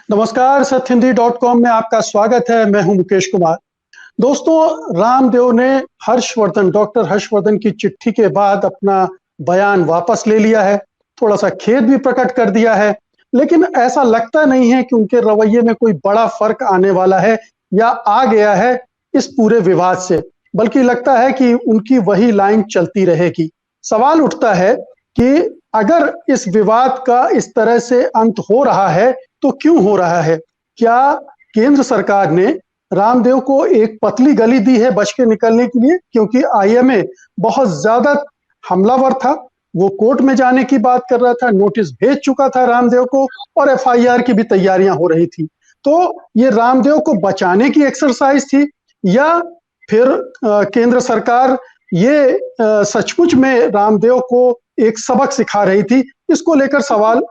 नमस्कार, सत्यहिंदी.com में आपका स्वागत है। मैं हूं मुकेश कुमार। दोस्तों, रामदेव ने डॉक्टर हर्षवर्धन की चिट्ठी के बाद अपना बयान वापस ले लिया है। थोड़ा सा खेद भी प्रकट कर दिया है, लेकिन ऐसा लगता नहीं है कि उनके रवैये में कोई बड़ा फर्क आने वाला है या आ गया है इस पूरे विवाद से, बल्कि लगता है कि उनकी वही लाइन चलती रहेगी। सवाल उठता है कि अगर इस विवाद का इस तरह से अंत हो रहा है तो क्यों हो रहा है? क्या केंद्र सरकार ने रामदेव को एक पतली गली दी है बच के निकलने के लिए? क्योंकि आईएमए बहुत ज्यादा हमलावर था, वो कोर्ट में जाने की बात कर रहा था, नोटिस भेज चुका था रामदेव को और एफआईआर की भी तैयारियां हो रही थी। तो ये रामदेव को बचाने की एक्सरसाइज थी या फिर केंद्र सरकार ये सचमुच में रामदेव को एक सबक सिखा रही थी? इसको लेकर सवाल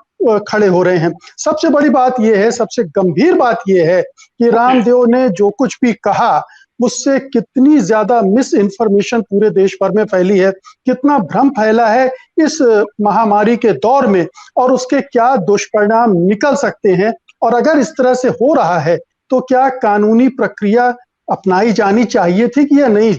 खड़े हो रहे हैं। सबसे बड़ी बात यह है, सबसे गंभीर बात यह है कि रामदेव ने जो कुछ भी कहा उससे कितनी ज्यादा मिस इन्फॉर्मेशन पूरे देश भर में फैली है, कितना भ्रम फैला है इस महामारी के दौर में और उसके क्या दुष्परिणाम निकल सकते हैं। और अगर इस तरह से हो रहा है तो क्या कानूनी प्रक्रिया अपनाई जानी चाहिए थी कि या नहीं,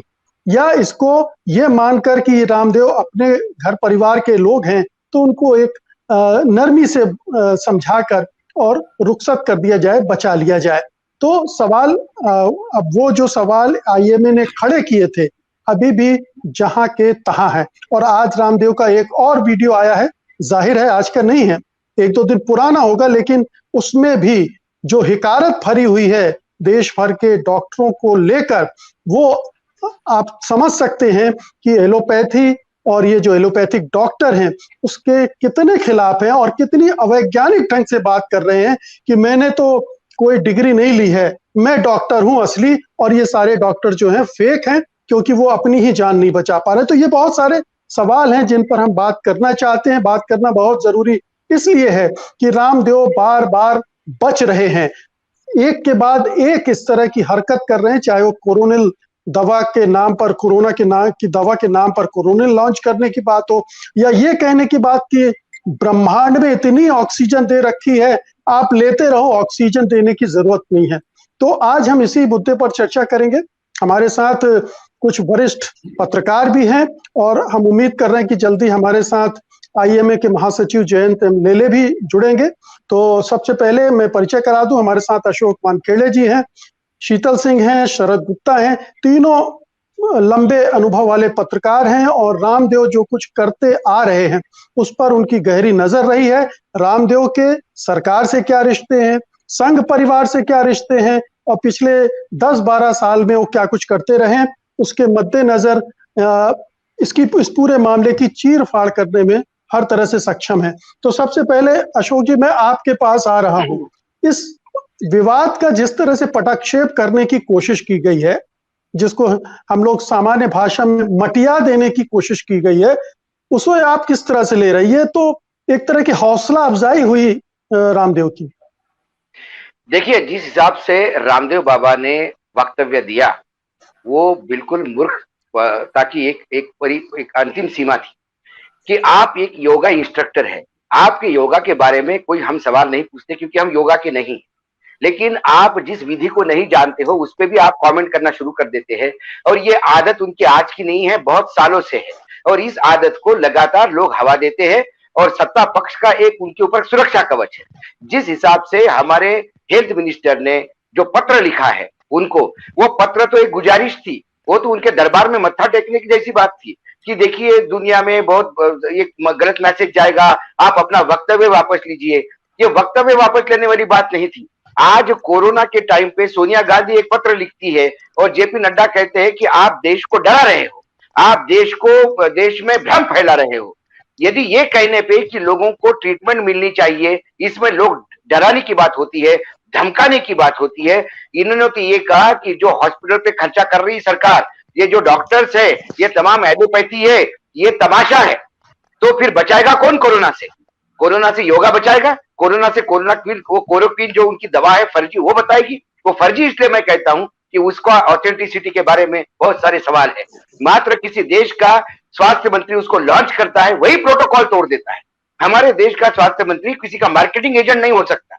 या इसको ये मानकर कि रामदेव अपने घर परिवार के लोग हैं तो उनको एक नरमी से समझाकर और रुखसत कर दिया जाए, बचा लिया जाए। तो सवाल अब वो जो सवाल आईएमए ने खड़े किए थे अभी भी जहां के तहां है। और आज रामदेव का एक और वीडियो आया है, जाहिर है आज का नहीं है, एक दो दिन पुराना होगा, लेकिन उसमें भी जो हिकारत भरी हुई है देश भर के डॉक्टरों को लेकर, वो आप समझ सकते हैं कि एलोपैथी और ये जो एलोपैथिक डॉक्टर हैं उसके कितने खिलाफ हैं और कितनी अवैज्ञानिक ढंग से बात कर रहे हैं कि मैंने तो कोई डिग्री नहीं ली है, मैं डॉक्टर हूं असली, और ये सारे डॉक्टर जो हैं फेक हैं क्योंकि वो अपनी ही जान नहीं बचा पा रहे। तो ये बहुत सारे सवाल हैं जिन पर हम बात करना चाहते हैं। बात करना बहुत जरूरी इसलिए है कि रामदेव बार बार बच रहे हैं, एक के बाद एक इस तरह की हरकत कर रहे हैं, चाहे वो कोरोनिल दवा के नाम पर, कोरोना के नाम की दवा के नाम पर कोरोनिल लॉन्च करने की बात हो, या ये कहने की बात कि ब्रह्मांड में इतनी ऑक्सीजन दे रखी है, आप लेते रहो, ऑक्सीजन देने की जरूरत नहीं है। तो आज हम इसी मुद्दे पर चर्चा करेंगे। हमारे साथ कुछ वरिष्ठ पत्रकार भी हैं और हम उम्मीद कर रहे हैं कि जल्दी हमारे साथ आईएमए के महासचिव जयंत लेले भी जुड़ेंगे। तो सबसे पहले मैं परिचय करा दूं, हमारे साथ अशोक वानखेड़े जी हैं, शीतल सिंह हैं, शरद गुप्ता हैं, तीनों लंबे अनुभव वाले पत्रकार हैं और रामदेव जो कुछ करते आ रहे हैं उस पर उनकी गहरी नजर रही है। रामदेव के सरकार से क्या रिश्ते हैं, संघ परिवार से क्या रिश्ते हैं और पिछले 10-12 साल में वो क्या कुछ करते रहे, उसके मद्देनजर इस पूरे मामले की चीर फाड़ करने में हर तरह से सक्षम है। तो सबसे पहले अशोक जी, मैं आपके पास आ रहा हूं। इस विवाद का जिस तरह से पटाक्षेप करने की कोशिश की गई है, जिसको हम लोग सामान्य भाषा में मटिया देने की कोशिश की गई है, उसको आप किस तरह से ले रही है? तो एक तरह की हौसला अफजाई हुई रामदेव की। देखिए, जिस हिसाब से रामदेव बाबा ने वक्तव्य दिया वो बिल्कुल मूर्ख ताकि एक अंतिम सीमा थी कि आप एक योगा इंस्ट्रक्टर है, आपके योगा के बारे में कोई हम सवाल नहीं पूछते क्योंकि हम योगा के नहीं, लेकिन आप जिस विधि को नहीं जानते हो उस पर भी आप कमेंट करना शुरू कर देते हैं। और ये आदत उनकी आज की नहीं है, बहुत सालों से है और इस आदत को लगातार लोग हवा देते हैं और सत्ता पक्ष का एक उनके ऊपर सुरक्षा कवच है। जिस हिसाब से हमारे हेल्थ मिनिस्टर ने जो पत्र लिखा है उनको, वो पत्र तो एक गुजारिश थी, वो तो उनके दरबार में मत्था टेकने की जैसी बात थी कि देखिए दुनिया में बहुत एक गलत मैसेज जाएगा, आप अपना वक्तव्य वापस लीजिए। ये वक्तव्य वापस लेने वाली बात नहीं थी। आज कोरोना के टाइम पे सोनिया गांधी एक पत्र लिखती है और जेपी नड्डा कहते हैं कि आप देश को डरा रहे हो, आप देश में भ्रम फैला रहे हो। यदि ये कहने पे कि लोगों को ट्रीटमेंट मिलनी चाहिए, इसमें लोग डराने की बात होती है, धमकाने की बात होती है। इन्होंने तो ये कहा कि जो हॉस्पिटल पे खर्चा कर रही सरकार, ये जो डॉक्टर्स है, ये तमाम एलोपैथी है, ये तमाशा है। तो फिर बचाएगा कौन कोरोना से? कोरोना से योगा बचाएगा? कोरोना से क्लोरोक्विन जो उनकी दवा है फर्जी, वो बताएगी? वो फर्जी इसलिए मैं कहता हूं कि उसका ऑथेंटिसिटी के बारे में बहुत सारे सवाल है। मात्र किसी देश का स्वास्थ्य मंत्री उसको लॉन्च करता है, वही प्रोटोकॉल तोड़ देता है। हमारे देश का स्वास्थ्य मंत्री किसी का मार्केटिंग एजेंट नहीं हो सकता,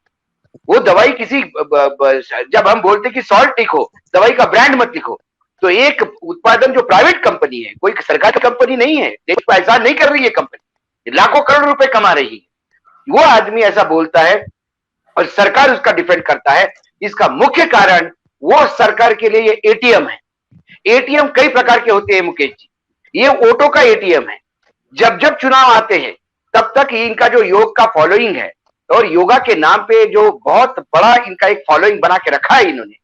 वो दवाई किसी जब हम बोलते कि सॉल्ट लिखो, दवाई का ब्रांड मत लिखो, तो एक उत्पादन जो प्राइवेट कंपनी है, कोई सरकारी कंपनी नहीं है, देश को एहसान नहीं कर रही है कंपनी, लाखों करोड़ रुपए कमा रही है, वो आदमी ऐसा बोलता है और सरकार उसका डिफेंड करता है। इसका मुख्य कारण वो सरकार के लिए ये एटीएम है। एटीएम कई प्रकार के होते हैं मुकेश जी, ये ऑटो का एटीएम है। जब जब चुनाव आते हैं तब तक इनका जो योग का फॉलोइंग है, और योगा के नाम पे जो बहुत बड़ा इनका एक फॉलोइंग बना के रखा है इन्होंने,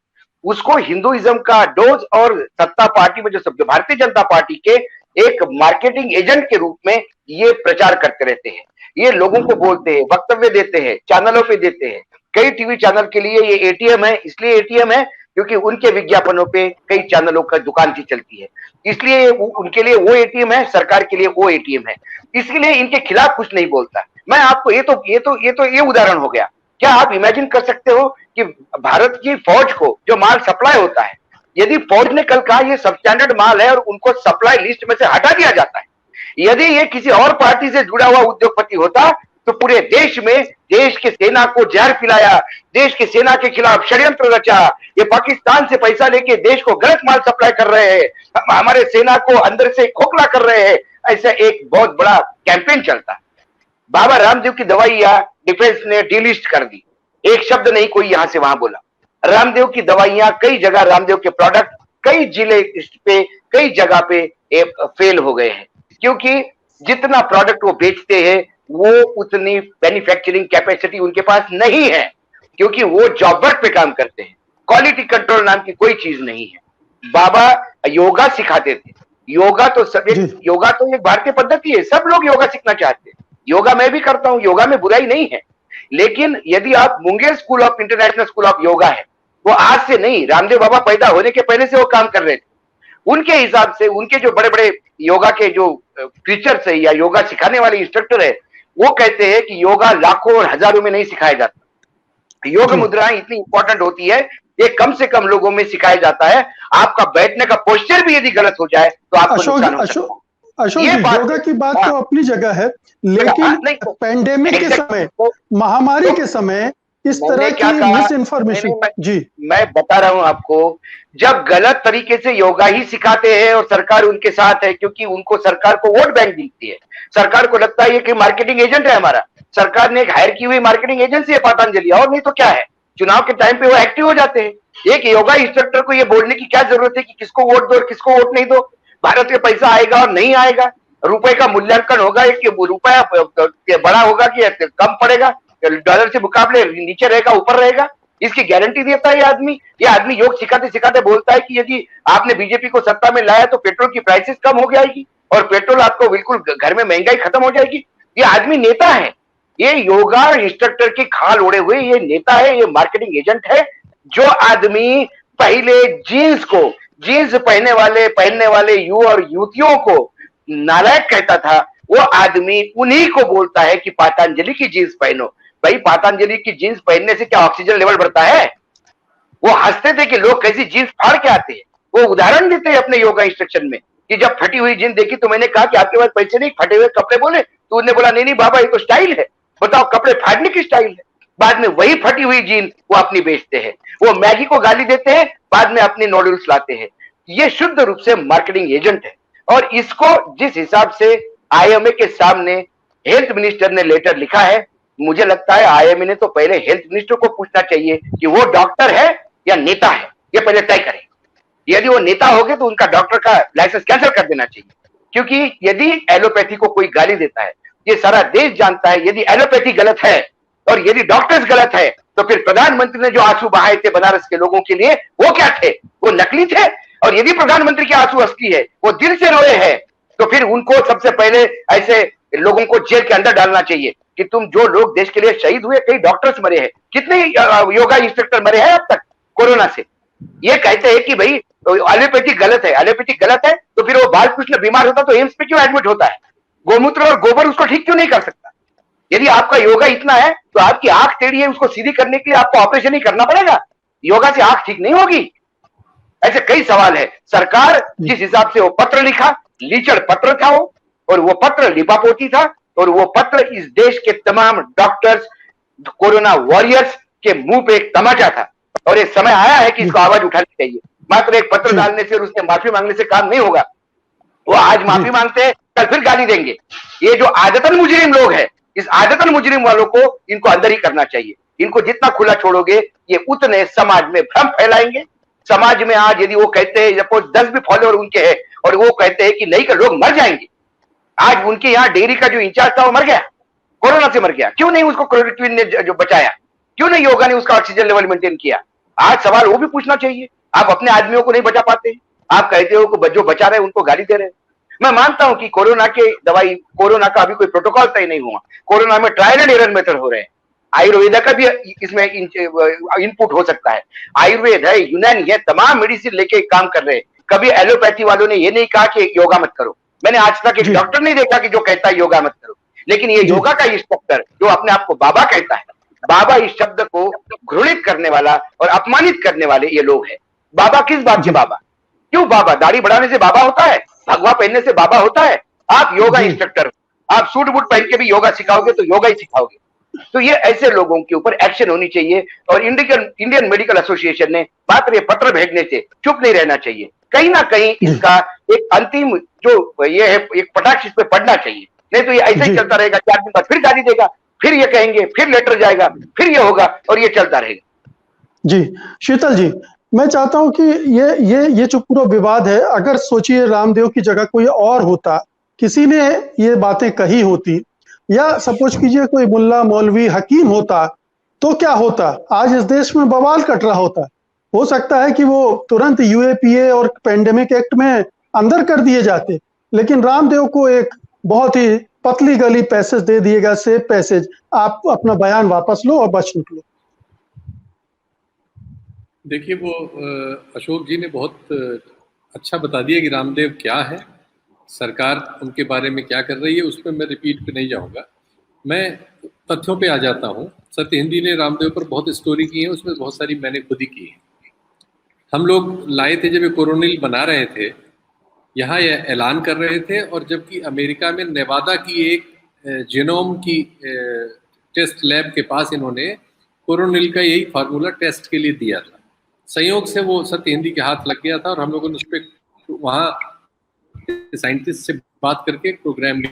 उसको हिंदुइज्म का डोज और सत्ता पार्टी में जो भारतीय जनता पार्टी के एक मार्केटिंग एजेंट के रूप में ये प्रचार करते रहते हैं। ये लोगों को बोलते हैं, वक्तव्य देते हैं, चैनलों पे देते हैं। कई टीवी चैनल के लिए ये एटीएम है, इसलिए एटीएम है क्योंकि उनके विज्ञापनों पे कई चैनलों का दुकान की चलती है, इसलिए उनके लिए वो एटीएम है, सरकार के लिए वो एटीएम है, इसलिए इनके खिलाफ कुछ नहीं बोलता। मैं आपको ये उदाहरण हो गया। क्या आप इमेजिन कर सकते हो कि भारत की फौज को जो माल सप्लाई होता है, यदि फौज ने कल कहा ये सबस्टैंडर्ड माल है और उनको सप्लाई लिस्ट में से हटा दिया जाता है, यदि ये किसी और पार्टी से जुड़ा हुआ उद्योगपति होता तो पूरे देश में देश के सेना को जहर पिलाया, देश के सेना के खिलाफ षड्यंत्र रचा, ये पाकिस्तान से पैसा लेके देश को गलत माल सप्लाई कर रहे हैं, हमारे सेना को अंदर से खोखला कर रहे हैं, ऐसा एक बहुत बड़ा कैंपेन चलता है। बाबा रामदेव की दवाइयां डिफेंस ने डिलिस्ट कर दी, एक शब्द नहीं कोई यहां से वहां बोला। रामदेव की दवाइयां कई जगह, रामदेव के प्रोडक्ट कई जिले पे कई जगह पे फेल हो गए हैं, क्योंकि जितना प्रोडक्ट वो बेचते हैं वो उतनी मैन्युफैक्चरिंग कैपेसिटी उनके पास नहीं है, क्योंकि वो जॉब वर्क पे काम करते हैं, क्वालिटी कंट्रोल नाम की कोई चीज नहीं है। बाबा योगा सिखाते थे, योगा तो एक भारतीय पद्धति है, सब लोग योगा सीखना चाहते हैं, योगा मैं भी करता हूं, योगा में बुराई नहीं है, लेकिन यदि आप Munger school of international school of yoga है, वो आज से नहीं, रामदेव बाबा पैदा होने के पहले से वो काम कर रहे थे। उनके हिसाब से उनके जो बड़े बड़े योगा के जो टीचर्स है या योगा सिखाने वाले इंस्ट्रक्टर है, वो कहते हैं कि योगा लाखों और हजारों में नहीं सिखाया जाता, योग मुद्राएं इतनी इंपॉर्टेंट होती है, ये कम से कम लोगों में सिखाया जाता है। आपका बैठने का पोस्चर भी यदि गलत हो जाए तो आपको नुकसान हो सकता है। अशोक जी, योगा की बात तो अपनी जगह है, लेकिन पैंडेमिक के समय, महामारी के समय इस तरह की मिस इन्फॉर्मेशन, जी मैं बता रहा हूं आपको, जब गलत तरीके से योगा ही सिखाते हैं और सरकार उनके साथ है, क्योंकि उनको सरकार को वोट बैंक मिलती है, सरकार को लगता है कि मार्केटिंग एजेंट है हमारा, सरकार ने एक हायर की हुई मार्केटिंग एजेंसी है पतंजलि, और नहीं तो क्या है, चुनाव के टाइम पे वो एक्टिव हो जाते हैं। एक योगा इंस्ट्रक्टर को ये बोलने की क्या जरूरत है कि किसको वोट दो और किसको वोट नहीं दो, भारत में पैसा आएगा और नहीं आएगा, रुपए का मूल्यांकन होगा कि रुपया बड़ा होगा कि कम पड़ेगा, डॉलर से मुकाबले नीचे रहेगा ऊपर रहेगा, इसकी गारंटी देता है ये आदमी योग सिखाते सिखाते बोलता है कि यदि आपने बीजेपी को सत्ता में लाया तो पेट्रोल की प्राइसेस कम हो जाएगी और पेट्रोल आपको बिल्कुल घर में महंगाई खत्म हो जाएगी। ये आदमी नेता है, ये योगा इंस्ट्रक्टर की खाल ओढ़े हुए ये नेता है, ये मार्केटिंग एजेंट है। जो आदमी पहले जीन्स पहनने वाले युवा और युवतियों को नालायक कहता था, वो आदमी उन्हीं को बोलता है कि पतंजलि की जीन्स पहनो। भाई पतंजलि की जीन्स पहनने से क्या ऑक्सीजन लेवल बढ़ता है? वो हंसते थे कि लोग कैसी जीन्स फाड़ के आते हैं। वो उदाहरण देते हैं अपने योगा इंस्ट्रक्शन में कि जब फटी हुई जीन्स देखी तो मैंने कहा कि आपके पास पैसे नहीं, फटे हुए कपड़े बोले, तो उसने बोला नहीं बाबा ये तो स्टाइल है, बताओ कपड़े फाड़ने की स्टाइल है। बाद में वही फटी हुई जीन्स वो अपनी बेचते हैं, वो मैगी को गाली देते हैं, बाद में अपनी नूडल्स लाते हैं। ये शुद्ध रूप से मार्केटिंग एजेंट है। और इसको जिस हिसाब से आईएमए के सामने हेल्थ मिनिस्टर ने लेटर लिखा है, मुझे लगता है आईएमए ने तो पहले हेल्थ मिनिस्टर को पूछना चाहिए कि वो डॉक्टर है या नेता है, ये पहले तय करें। यदि वो नेता हो गए तो उनका डॉक्टर का लाइसेंस कैंसिल कर देना चाहिए, क्योंकि यदि एलोपैथी को कोई गाली देता है, ये सारा देश जानता है, यदि एलोपैथी गलत है और यदि डॉक्टर्स गलत है तो फिर प्रधानमंत्री ने जो आंसू बहाए थे बनारस के लोगों के लिए वो क्या थे? वो नकली थे। और यदि प्रधानमंत्री के आंसू असली है, वो दिल से रोए हैं, तो फिर उनको सबसे पहले ऐसे लोगों को जेल के अंदर डालना चाहिए कि तुम जो लोग देश के लिए शहीद हुए, कई डॉक्टर्स मरे हैं, कितने योगा इंस्ट्रक्टर मरे हैं अब तक कोरोना से। ये कहते हैं कि भाई एलोपैथी गलत है, एलोपैथी गलत है तो फिर वो बालकृष्ण बीमार होता तो एम्स पे क्यों एडमिट होता है? गोमूत्र और गोबर उसको ठीक क्यों नहीं कर सकता? यदि आपका योगा इतना है तो आपकी आंख टेढ़ी है, उसको सीधी करने के लिए आपको ऑपरेशन ही करना पड़ेगा। योगा से आंख ठीक नहीं होगी। ऐसे कई सवाल है। सरकार जिस हिसाब से वो पत्र लिखा, लीचड़ पत्र था वो, और वो पत्र लिपापोती था, और वो पत्र इस देश के तमाम डॉक्टर्स, कोरोना वॉरियर्स के मुंह पे एक तमाचा था और एक समय आया है कि इसको आवाज उठानी चाहिए। मात्र एक पत्र डालने से और उससे माफी मांगने से काम नहीं होगा। वो आज माफी मांगते हैं, कल फिर गाली देंगे। ये जो आदतन मुजरिम लोग हैं, इस आदतन मुजरिम वालों को इनको अंदर ही करना चाहिए। इनको जितना खुला छोड़ोगे ये उतने समाज में भ्रम फैलाएंगे। समाज में आज यदि वो कहते हैं, सपोज 10 भी फॉलोअर उनके हैं और वो कहते हैं कि नहीं कर लोग मर जाएंगे। आज उनके यहाँ डेयरी का जो इंचार्ज था वो मर गया, कोरोना से मर गया। क्यों नहीं उसको क्लोरोक्विन ने जो बचाया? क्यों नहीं योगा ने उसका ऑक्सीजन लेवल मेंटेन किया? आज सवाल वो भी पूछना चाहिए। आप अपने आदमियों को नहीं बचा पाते, आप कहते हो कि जो बचा रहे उनको गाली दे रहे हैं। मैं मानता हूं कि कोरोना के दवाई, कोरोना का अभी कोई प्रोटोकॉल तय नहीं हुआ, कोरोना में ट्रायल एंड एरर मेथड हो रहे हैं। आयुर्वेदा का भी इसमें इनपुट हो सकता है। आयुर्वेद है, यूनानी है, तमाम मेडिसिन लेके काम कर रहे हैं। कभी एलोपैथी वालों ने ये नहीं कहा कि योगा मत करो। मैंने आज तक एक डॉक्टर नहीं देखा कि जो कहता है योगा मत करो। लेकिन ये योगा का इंस्ट्रक्टर जो अपने आप को बाबा कहता है, बाबा इस शब्द को घृणित करने वाला और अपमानित करने वाले ये लोग हैं। बाबा किस बात के बाबा? क्यों बाबा? दाढ़ी बढ़ाने से बाबा होता है? भगवा पहनने से बाबा होता है? आप योगा इंस्ट्रक्टर, आप सूट बूट पहन के भी योगा सिखाओगे तो योगा ही सिखाओगे। तो ये ऐसे लोगों के ऊपर एक्शन होनी चाहिए। और इंडियन मेडिकल एसोसिएशन ने मात्र ये पत्र भेजने से चुप नहीं रहना चाहिए। कहीं ना कहीं इसका एक अंतिम जो ये है, एक पटाक्ष इस पे पड़ना चाहिए। नहीं तो ये ऐसे ही चलता रहेगा। 4 दिन बाद फिर गाली देगा, फिर ये कहेंगे, फिर लेटर जाएगा, फिर ये होगा और ये चलता रहेगा। जी शीतल जी, मैं चाहता हूं कि ये जो पूरा विवाद है, अगर सोचिए रामदेव की जगह कोई और होता, किसी ने ये बातें कही होती, या सपोज कीजिए कोई मुल्ला मौलवी हकीम होता, तो क्या होता? आज इस देश में बवाल कट रहा होता। हो सकता है कि वो तुरंत यूएपीए और पेंडेमिक एक्ट में अंदर कर दिए जाते, लेकिन रामदेव को एक बहुत ही पतली गली पैसेज दे दिएगा, सेफ पैसेज, आप अपना बयान वापस लो और बच निकलो। देखिए, वो अशोक जी ने बहुत अच्छा बता दिया कि रामदेव क्या है, सरकार उनके बारे में क्या कर रही है। उस पर मैं रिपीट पे नहीं जाऊंगा, मैं तथ्यों पे आ जाता हूँ। सत्य हिंदी ने रामदेव पर बहुत स्टोरी की है, उसमें बहुत सारी मैंने खुद ही की है। हम लोग लाए थे जब ये कोरोनिल बना रहे थे, यहाँ यह ऐलान कर रहे थे, और जबकि अमेरिका में नेवादा की एक जीनोम की टेस्ट लैब के पास इन्होंने कोरोनिल का यही फार्मूला टेस्ट के लिए दिया था। संयोग से वो सत्य हिंदी के हाथ लग गया था और हम लोगों ने उस पर वहाँ साइंटिस्ट से बात करके प्रोग्राम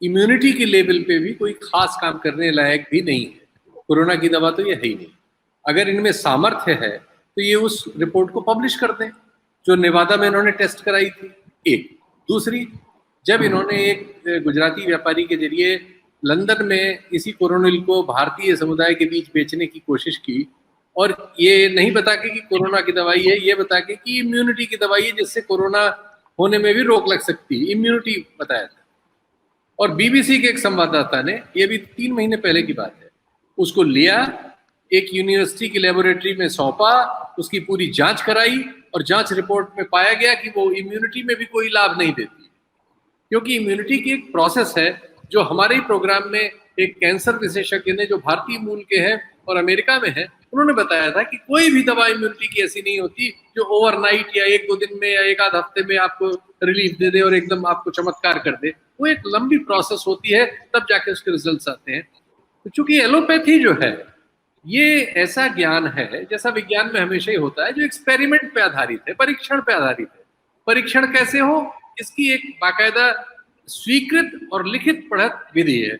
इम्यूनिटी के लेवल पे भी कोई खास काम करने लायक भी नहीं है। कोरोना की दवा तो ये है ही नहीं। अगर इनमें सामर्थ्य है तो ये उस रिपोर्ट को पब्लिश कर दें जो नेवादा में इन्होंने टेस्ट कराई थी। एक दूसरी, जब इन्होंने एक गुजराती व्यापारी के जरिए लंदन में इसी कोरोनिल को भारतीय समुदाय के बीच बेचने की कोशिश की, और ये नहीं बता के कि कोरोना की दवाई है, ये बता के कि इम्यूनिटी की दवाई है जिससे कोरोना होने में भी रोक लग सकती है, इम्यूनिटी बताया था। और बीबीसी के एक संवाददाता ने, ये भी 3 महीने पहले की बात है, उसको लिया, एक यूनिवर्सिटी की लेबोरेटरी में सौंपा, उसकी पूरी जांच कराई और जांच रिपोर्ट में पाया गया कि वो इम्यूनिटी में भी कोई लाभ नहीं देती, क्योंकि इम्यूनिटी की एक प्रोसेस है जो हमारे ही प्रोग्राम में एक कैंसर विशेषज्ञ ने जो भारतीय मूल के हैं और अमेरिका में है, उन्होंने बताया था कि कोई भी दवा इम्यूनिटी की ऐसी नहीं होती जो ओवरनाइट या 1-2 दिन में या 1-आध हफ्ते में आपको रिलीफ दे दे और एकदम आपको चमत्कार कर दे। वो एक लंबी प्रोसेस होती है, तब जाके उसके रिजल्ट्स आते हैं। तो चूंकि एलोपैथी जो है ये ऐसा ज्ञान है, जैसा विज्ञान में हमेशा ही होता है, जो एक्सपेरिमेंट पे आधारित है, परीक्षण पे आधारित है। परीक्षण कैसे हो, इसकी एक बाकायदा स्वीकृत और लिखित पढ़त विधि है।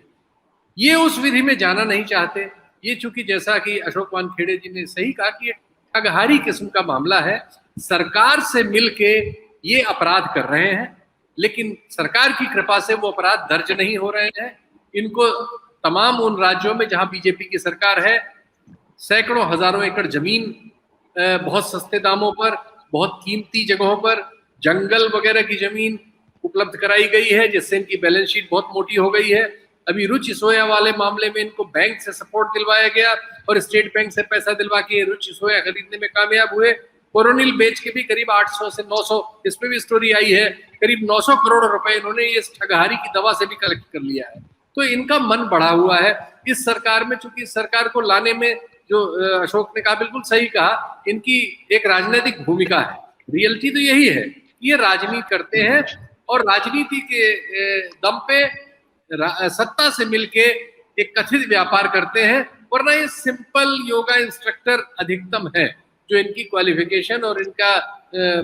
ये उस विधि में जाना नहीं चाहते। ये चूंकि जैसा कि अशोक वानखेड़े जी ने सही कहा कि ये ठगहारी किस्म का मामला है, सरकार से मिलके ये अपराध कर रहे हैं, लेकिन सरकार की कृपा से वो अपराध दर्ज नहीं हो रहे हैं। इनको तमाम उन राज्यों में जहां बीजेपी की सरकार है, सैकड़ों हजारों एकड़ जमीन बहुत सस्ते दामों पर, बहुत कीमती जगहों पर, जंगल वगैरह की जमीन उपलब्ध कराई गई है, जिससे इनकी बैलेंस शीट बहुत मोटी हो गई है। अभी रुचि सोया वाले मामले में इनको बैंक से सपोर्ट दिलवाया गया और स्टेट बैंक से पैसा दिलवा के रुचि सोया खरीदने में कामयाब हुए। कोरोनिल बेच के भी करीब 800 से 900, इस पे भी स्टोरी आई है, करीब 900 करोड़ रुपए इन्होंने इस ठगहारी की दवा से भी कलेक्ट कर लिया है। तो इनका मन बढ़ा हुआ है इस सरकार में। चूंकि इस सरकार को लाने में, जो अशोक ने कहा बिल्कुल सही कहा, इनकी एक राजनीतिक भूमिका है। रियलिटी तो यही है, ये राजनीति करते हैं और राजनीति के दम पे सत्ता से मिलके एक कथित व्यापार करते हैं, वरना ये सिंपल योगा इंस्ट्रक्टर अधिकतम है, जो इनकी क्वालिफिकेशन और इनका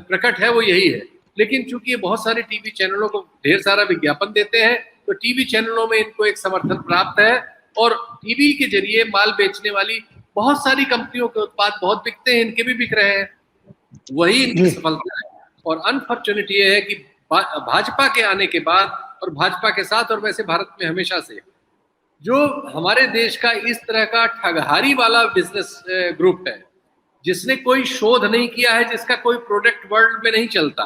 प्रकट है वो यही है। लेकिन चूंकि ये बहुत सारे टीवी चैनलों को ढेर सारा विज्ञापन देते हैं, तो टीवी चैनलों में इनको एक समर्थन प्राप्त है, और टीवी के जरिए माल बेचने वाली बहुत सारी कंपनियों के उत्पाद बहुत बिकते हैं, इनके भी बिक रहे हैं, वही इनकी सफलता है। और अनफॉर्चुनेट ये है कि भाजपा के आने के बाद, और भाजपा के साथ, और वैसे भारत में हमेशा से जो हमारे देश का इस तरह का ठगहारी वाला बिजनेस ग्रुप है, जिसने कोई शोध नहीं किया है, जिसका कोई प्रोडक्ट वर्ल्ड में नहीं चलता,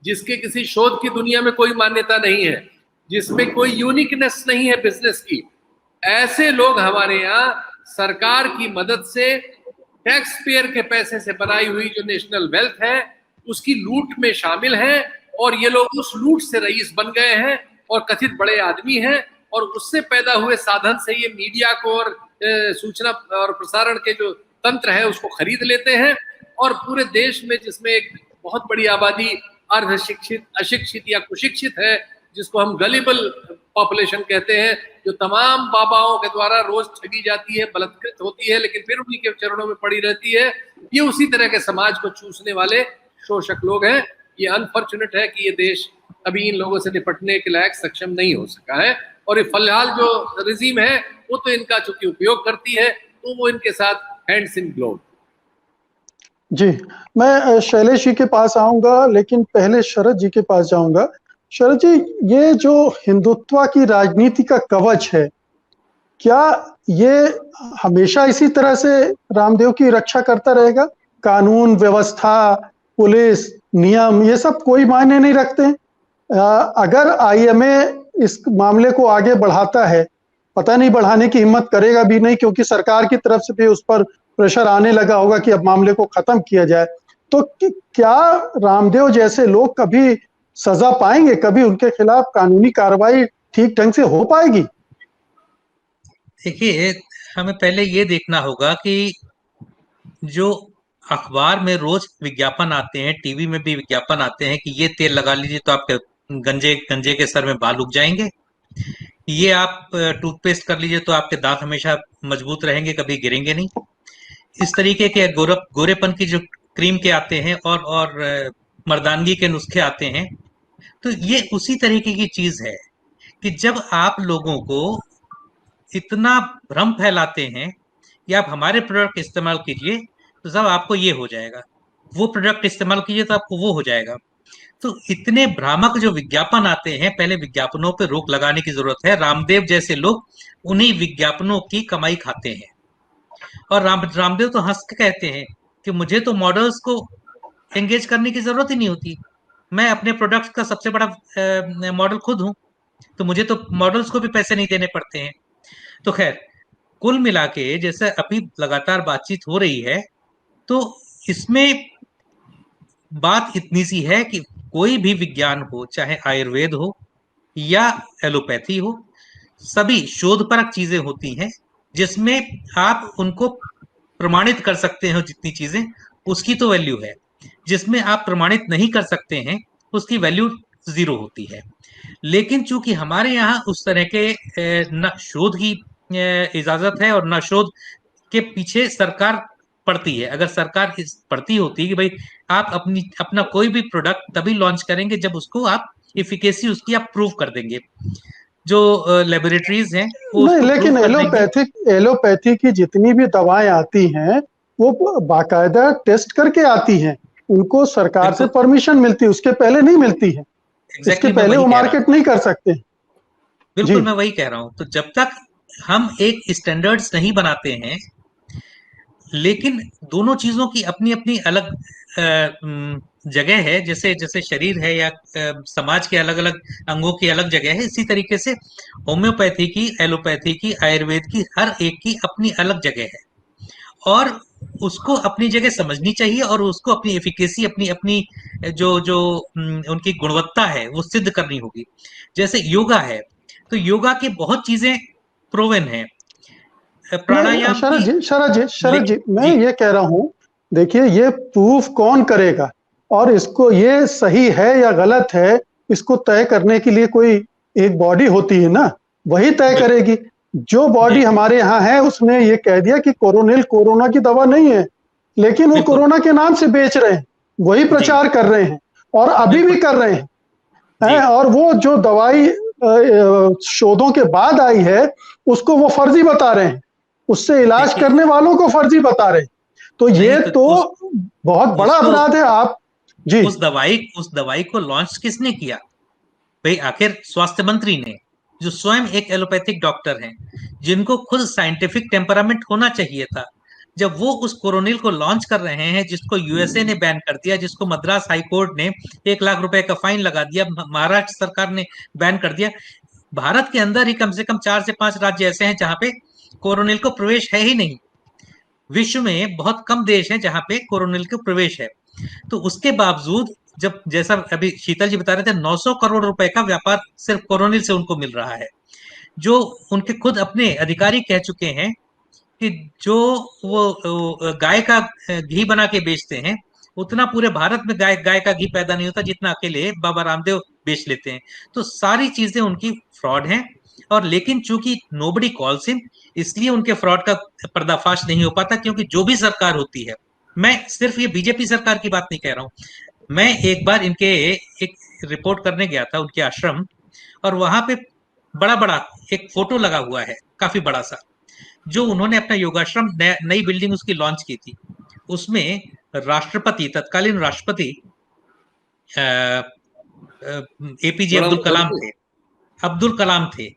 जिसके किसी शोध की दुनिया में कोई मान्यता नहीं है, जिसमें कोई यूनिकनेस नहीं है बिजनेस की, ऐसे लोग हमारे यहाँ सरकार की मदद से टैक्स पेयर के पैसे से बनाई हुई जो नेशनल वेल्थ है उसकी लूट में शामिल हैं, और ये लोग उस लूट से रईस बन गए हैं और कथित बड़े आदमी हैं, और उससे पैदा हुए साधन से ये मीडिया को और सूचना और प्रसारण के जो तंत्र है उसको खरीद लेते हैं, और पूरे देश में जिसमें एक बहुत बड़ी आबादी अर्धशिक्षित, अशिक्षित या कुशिक्षित है, जिसको हम गलिबल पॉपुलेशन कहते हैं, जो तमाम बाबाओं के द्वारा रोज ठगी जाती है, बलात्कृत होती है, लेकिन फिर उन्हीं के चरणों में पड़ी रहती है, ये उसी तरह के समाज को चूसने वाले शोषक लोग हैं। ये अनफॉर्चुनेट है कि ये देश अभी इन लोगों से निपटने के लायक सक्षम नहीं हो सका है, और ये फिलहाल जो रिजीम है वो तो इनका चूंकि उपयोग करती है, तो वो इनके साथ हैंड्स इन ग्लोव। जी, मैं शैलेश जी के पास आऊंगा, लेकिन पहले शरद जी के पास जाऊंगा। शरद जी, ये जो हिंदुत्व की राजनीति का कवच है, क्या ये हमेशा इसी तरह से रामदेव की रक्षा करता रहेगा? कानून व्यवस्था, पुलिस, नियम, ये सब कोई मायने नहीं रखते हैं? अगर आईएमए इस मामले को आगे बढ़ाता है, पता नहीं बढ़ाने की हिम्मत करेगा भी नहीं, क्योंकि सरकार की तरफ से भी उस पर प्रेशर आने लगा होगा कि अब मामले को खत्म किया जाए, तो क्या रामदेव जैसे लोग कभी सजा पाएंगे? कभी उनके खिलाफ कानूनी कार्रवाई ठीक ढंग से हो पाएगी? देखिए, हमें पहले ये देखना होगा कि जो अखबार में रोज विज्ञापन आते हैं, टीवी में भी विज्ञापन आते हैं कि ये तेल लगा लीजिए तो आपके गंजे के सर में बाल उग जाएंगे, ये आप टूथपेस्ट कर लीजिए तो आपके दांत हमेशा मजबूत रहेंगे, कभी गिरेंगे नहीं, इस तरीके के गोरेपन की जो क्रीम के आते हैं और मर्दानगी के नुस्खे आते हैं, तो ये उसी तरीके की चीज है कि जब आप लोगों को इतना भ्रम फैलाते हैं कि आप हमारे प्रोडक्ट इस्तेमाल कीजिए तो सब आपको ये हो जाएगा, वो प्रोडक्ट इस्तेमाल कीजिए तो आपको वो हो जाएगा, तो इतने भ्रामक जो विज्ञापन आते हैं, पहले विज्ञापनों पे रोक लगाने की जरूरत है। रामदेव जैसे लोग उन्हीं विज्ञापनों की कमाई खाते हैं, और रामदेव तो हंस के कहते हैं कि मुझे तो मॉडल्स को एंगेज करने की जरूरत ही नहीं होती, मैं अपने प्रोडक्ट का सबसे बड़ा मॉडल खुद हूं, तो मुझे तो मॉडल्स को भी पैसे नहीं देने पड़ते हैं। तो खैर, कुल मिला के जैसे अभी लगातार बातचीत हो रही है, तो इसमें बात इतनी सी है कि कोई भी विज्ञान हो, चाहे आयुर्वेद हो या एलोपैथी हो, सभी शोधपरक चीजें होती हैं जिसमें आप उनको प्रमाणित कर सकते हो, जितनी चीजें उसकी तो वैल्यू है, जिसमें आप प्रमाणित नहीं कर सकते हैं उसकी वैल्यू जीरो होती है। लेकिन चूंकि हमारे यहाँ उस तरह के न शोध की इजाजत है और न शोध के पीछे सरकार पड़ती है। अगर सरकार पड़ती होती कि भाई आप अपना कोई भी प्रोडक्ट तभी लॉन्च करेंगे जब उसको आप इफिकेसी उसकी आप प्रूव कर देंगे, जो लेबोरेटरीज हैं वो नहीं, लेकिन एलोपैथी की जितनी भी दवाएं आती हैं वो बाकायदा टेस्ट करके आती हैं, उनको सरकार से परमिशन मिलती है, उसके पहले नहीं मिलती है। इसके पहले वो मार्केट नहीं कर सकते। बिल्कुल, मैं वही कह रहा हूँ। तो जब तक हम एक स्टैंडर्ड्स नहीं बनाते हैं, लेकिन दोनों चीजों की अपनी अपनी अलग जगह है, जैसे जैसे शरीर है या समाज के अलग अलग अंगों की अलग जगह है, इसी तरीके से होम्योपैथी की, एलोपैथी की, आयुर्वेद की, हर एक की अपनी अलग जगह है, और उसको अपनी जगह समझनी चाहिए, और उसको अपनी एफिकेसी, अपनी अपनी जो जो उनकी गुणवत्ता है वो सिद्ध करनी होगी। जैसे योगा है, तो योगा की बहुत चीजें प्रूवन है। प्राणायाम, शरद जी, मैं ये कह रहा हूँ, देखिए ये प्रूफ कौन करेगा, और इसको ये सही है या गलत है इसको तय करने के लिए कोई एक बॉडी होती है ना, वही तय करेगी। जो बॉडी हमारे यहाँ है उसने ये कह दिया कि कोरोनिल कोरोना की दवा नहीं है, लेकिन वो बिल्कुल। कोरोना के नाम से बेच रहे हैं, वही प्रचार कर रहे हैं और अभी भी कर रहे हैं। और वो जो दवाई शोधों के बाद आई है उसको वो फर्जी बता रहे हैं, उससे इलाज देखिए, करने वालों को फर्जी बता रहे हैं। तो ये नहीं तो बहुत बड़ा अपराध है। आप जी उस दवाई को लॉन्च किसने किया भाई? आखिर स्वास्थ्य मंत्री ने, जो स्वयं एक एलोपैथिक डॉक्टर हैं, जिनको खुद साइंटिफिक टेम्परामेंट होना चाहिए था, जब वो उस कोरोनिल को लॉन्च कर रहे हैं, जिसको यूएसए ने बैन कर दिया, जिसको मद्रास हाई कोर्ट ने 1 लाख रुपए का फाइन लगा दिया, महाराष्ट्र सरकार ने बैन कर दिया। भारत के अंदर ही कम से कम 4 से 5 राज्य ऐसे हैं जहां पे कोरोनिल को प्रवेश है ही नहीं। विश्व में बहुत कम देश हैं जहां पे कोरोनिल को प्रवेश है। तो उसके बावजूद, जब जैसा अभी शीतल जी बता रहे थे, 900 करोड़ रुपए का व्यापार सिर्फ कोरोनिल से उनको मिल रहा है, जो उनके खुद अपने अधिकारी कह चुके हैं कि जो वो गाय का घी बना के बेचते हैं, उतना पूरे भारत में गाय का घी पैदा नहीं होता जितना अकेले बाबा रामदेव बेच लेते हैं। तो सारी चीजें उनकी फ्रॉड हैं, और लेकिन चूंकि नोबडी कॉल्स हिम, इसलिए उनके फ्रॉड का पर्दाफाश नहीं हो पाता। क्योंकि जो भी सरकार होती है, मैं सिर्फ ये बीजेपी सरकार की बात नहीं कह रहा हूं, मैं एक बार इनके एक रिपोर्ट करने गया था उनके आश्रम, और वहां पे बड़ा बड़ा एक फोटो लगा हुआ है, काफी बड़ा सा, जो उन्होंने अपना योगाश्रम नई बिल्डिंग उसकी लॉन्च की थी। उसमें राष्ट्रपति, तत्कालीन राष्ट्रपति एपीजे अब्दुल कलाम थे।